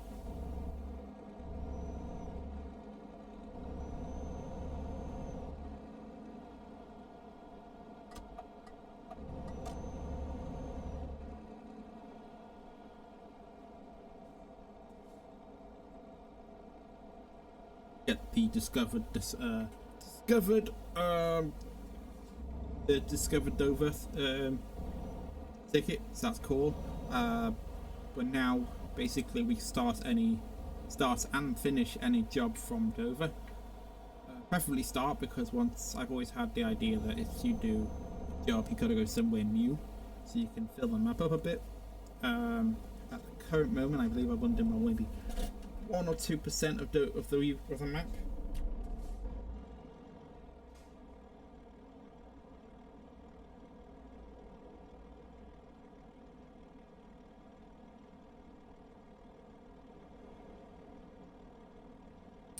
get the discovered Dover ticket, so that's cool. But now basically we start and finish any job from Dover. Preferably start, because once I've always had the idea that if you do a job, you gotta go somewhere new so you can fill the map up a bit. At the current moment, I believe I've done maybe 1 or 2% of the map.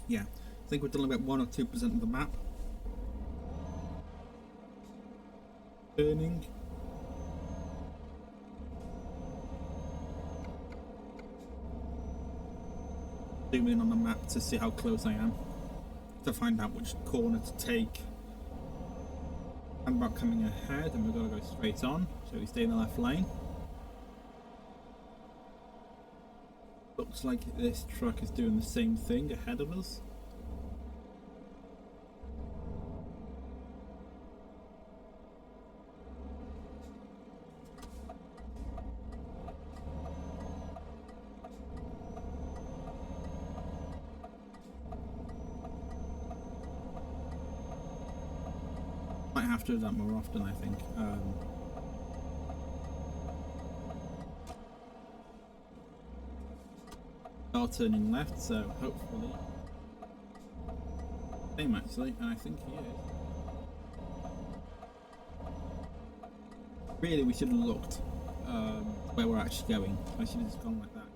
Yeah, I think we've done about 1 or 2% of the map. Turning. Zoom in on the map to see how close I am, to find out which corner to take. I'm about coming ahead, and we've got to go straight on, so we stay in the left lane. Looks like this truck is doing the same thing ahead of us. Might have to do that more often, I think. Are turning left, so hopefully same actually, and I think he is. Really, we should have looked where we're actually going. I should have just gone like that.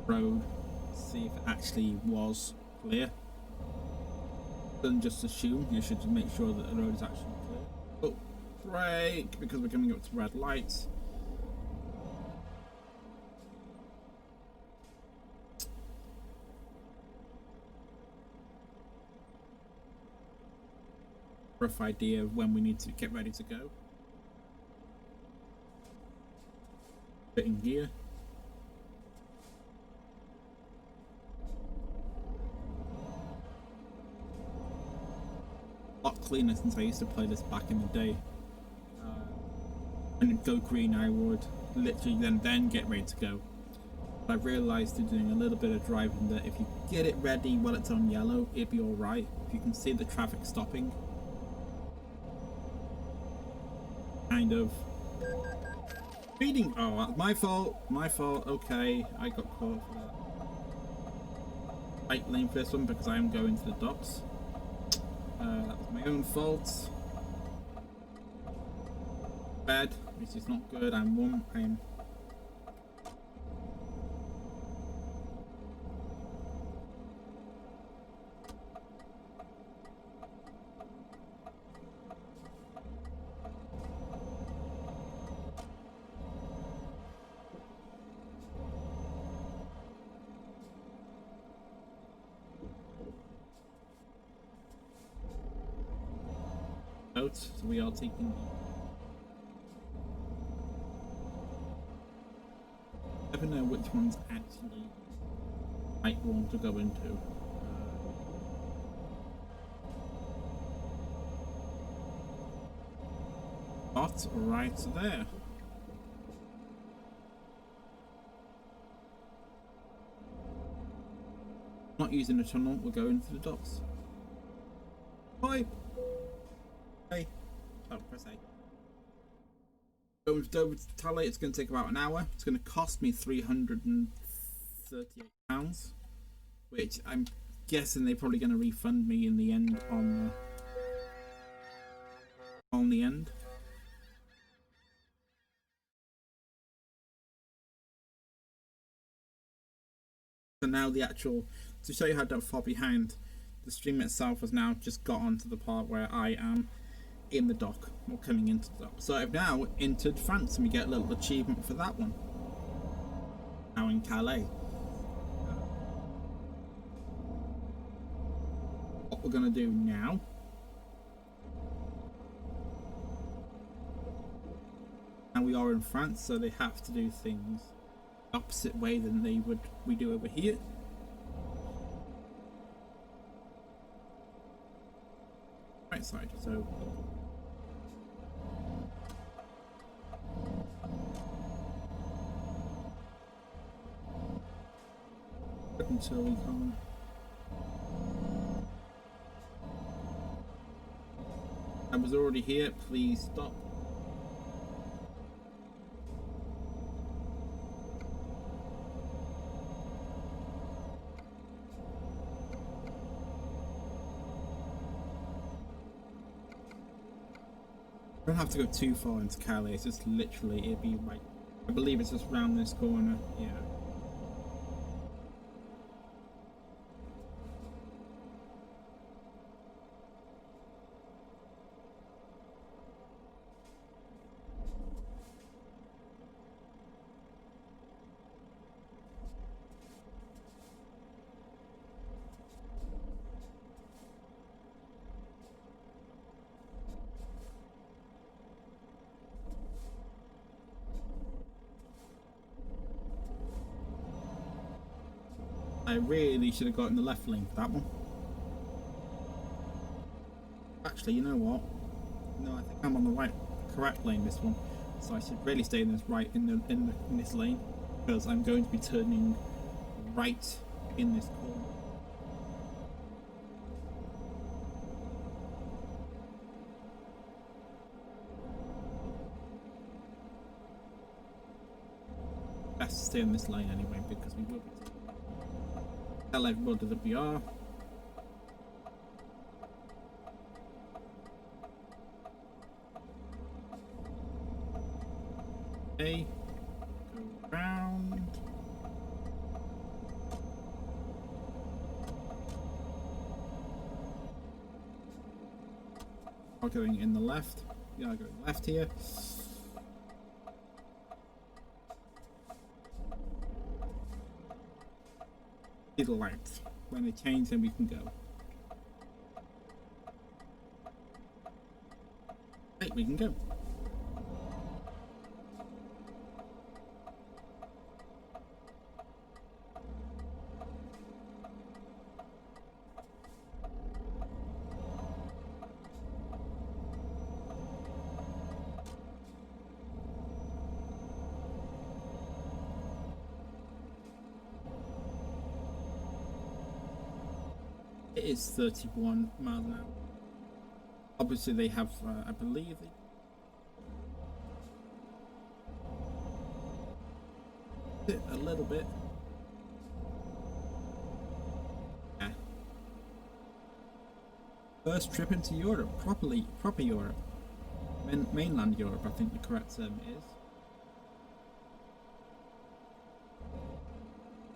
Road, see if it actually was clear. Don't just assume. You should make sure that the road is actually clear. Oh, brake, because we're coming up to red lights. Rough idea of when we need to get ready to go. Bit in gear. A lot cleaner since I used to play this back in the day. When it'd go green, I would literally then get ready to go. But I've realised through doing a little bit of driving that if you get it ready while it's on yellow, it'd be alright. If you can see the traffic stopping. Kind of. Speeding! Oh, that's my fault. My fault. Okay, I got caught for that. Right lane for this one because I am going to the docks. That was my own fault. Bad, which is not good. I'm out, so we are taking. I never know which one's actually right one to go into. But right there. Not using the tunnel, we're going to the docks. Bye. Hey. Oh, press A. Going to Dover to Tally, it's going to take about an hour. It's going to cost me £338, which I'm guessing they're probably going to refund me in the end on the end. So now the actual, to show you how far behind, the stream itself has now just got onto the part where I am in the dock, or coming into the dock. So I've now entered France, and we get a little achievement for that one. Now in Calais. What we're going to do now we are in France, so they have to do things the opposite way than we do over here. right side. So until we come. I was already here. Please stop. I don't have to go too far into Cali. It's just literally, it'd be like, I believe it's just round this corner. Yeah. I really should have gotten the left lane for that one. Actually, you know what? No, I think I'm on the correct lane this one. So I should really stay in this in this lane, because I'm going to be turning right in this corner. Best to stay in this lane anyway, because we will be. Tell everybody that we are. Okay. Go around. Are going in the left. We are going left here. The lights. When they change, then we can go. Hey, we can go. It is 31 miles an hour. Obviously they have, I believe a little bit. Yeah. First trip into Europe, proper Europe. Mainland Europe, I think the correct term is.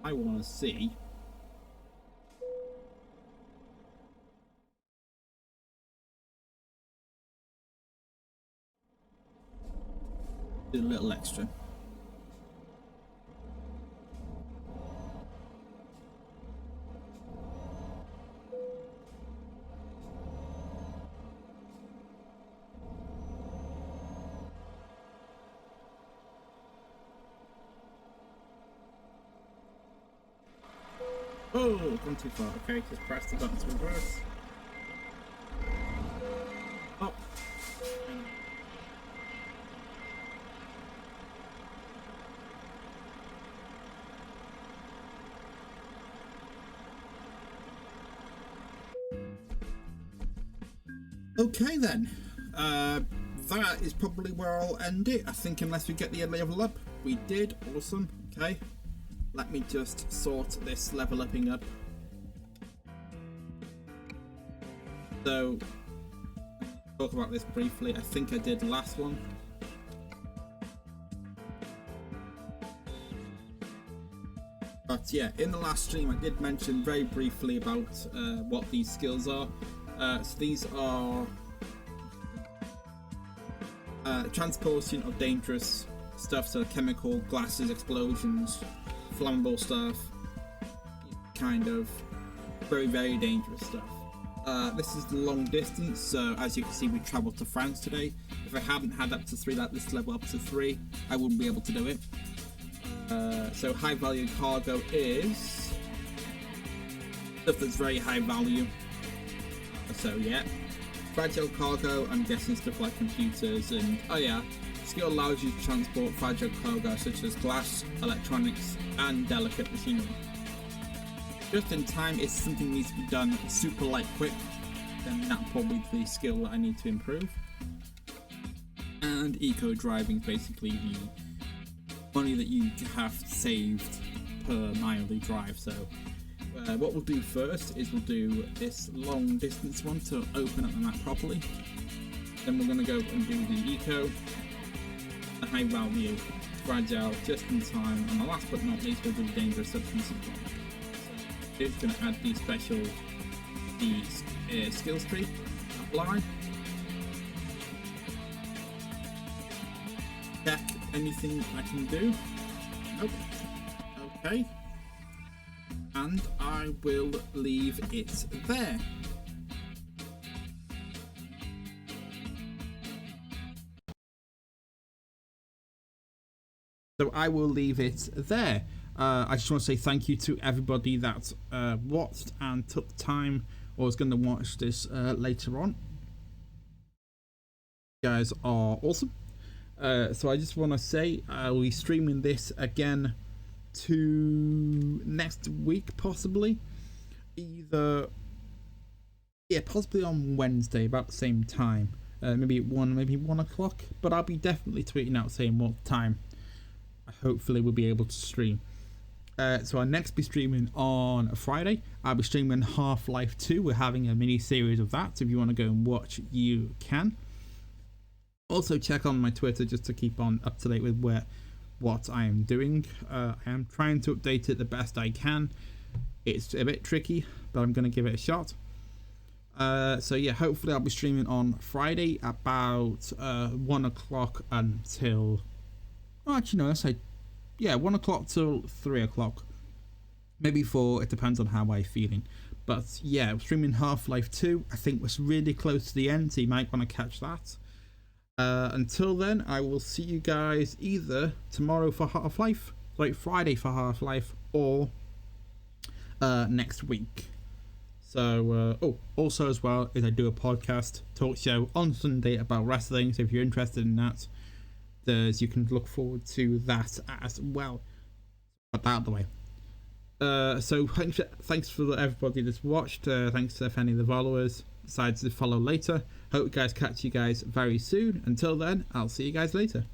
I want to see a little extra. Oh, gone too far. Okay, just press the button to reverse. Oh. Okay then, that is probably where I'll end it, I think, unless we get the level up. We did, awesome. Okay, let me just sort this level upping up. So, talk about this briefly. I think I did last one. But yeah, in the last stream I did mention very briefly about what these skills are. So these are transporting of dangerous stuff, so chemical, glasses, explosions, flammable stuff, kind of very dangerous stuff. This is the long distance, so as you can see we travelled to France today. If I hadn't had up to 3, this level up to 3, I wouldn't be able to do it. So high value cargo is stuff that's very high value. So yeah, Fragile cargo, I'm guessing stuff like computers, and oh yeah, skill allows you to transport fragile cargo such as glass, electronics, and delicate machinery. Just in time, if something needs to be done super light quick, then that's probably the skill that I need to improve. And eco driving, basically the money that you have saved per mile you drive. So what we'll do first is we'll do this long distance one to open up the map properly. Then we're going to go and do the eco, the high value, fragile, just in time, and the last but not least we'll do dangerous substances. So it's going to add the special skills tree, apply, check anything I can do. Nope. Okay. And I will leave it there. So I will leave it there. I just want to say thank you to everybody that watched and took the time or is going to watch this later on. You guys are awesome. So I just want to say I'll be streaming this again to next week, possibly possibly on Wednesday about the same time, maybe 1 o'clock, but I'll be definitely tweeting out saying what time I hopefully will be able to stream. So I'll next be streaming on a Friday. I'll be streaming Half-Life 2. We're having a mini series of that, so if you want to go and watch, you can. Also check on my Twitter just to keep on up to date with what I am doing. I am trying to update it the best I can. It's a bit tricky, but I'm going to give it a shot. So yeah, hopefully I'll be streaming on Friday about 1 o'clock until... Oh, actually no, let's say 1 o'clock till 3 o'clock. Maybe 4, it depends on how I'm feeling. But yeah, I'm streaming Half-Life 2. I think we're really close to the end, so you might want to catch that. Until then, I will see you guys either tomorrow for Half-Life, Friday for Half-Life, or next week. So, also as well is I do a podcast talk show on Sunday about wrestling. So if you're interested in that, you can look forward to that as well. Put that out of the way. So thanks for everybody that's watched. Thanks if any of the followers decide to follow later. Hope you guys catch you guys very soon. Until then, I'll see you guys later.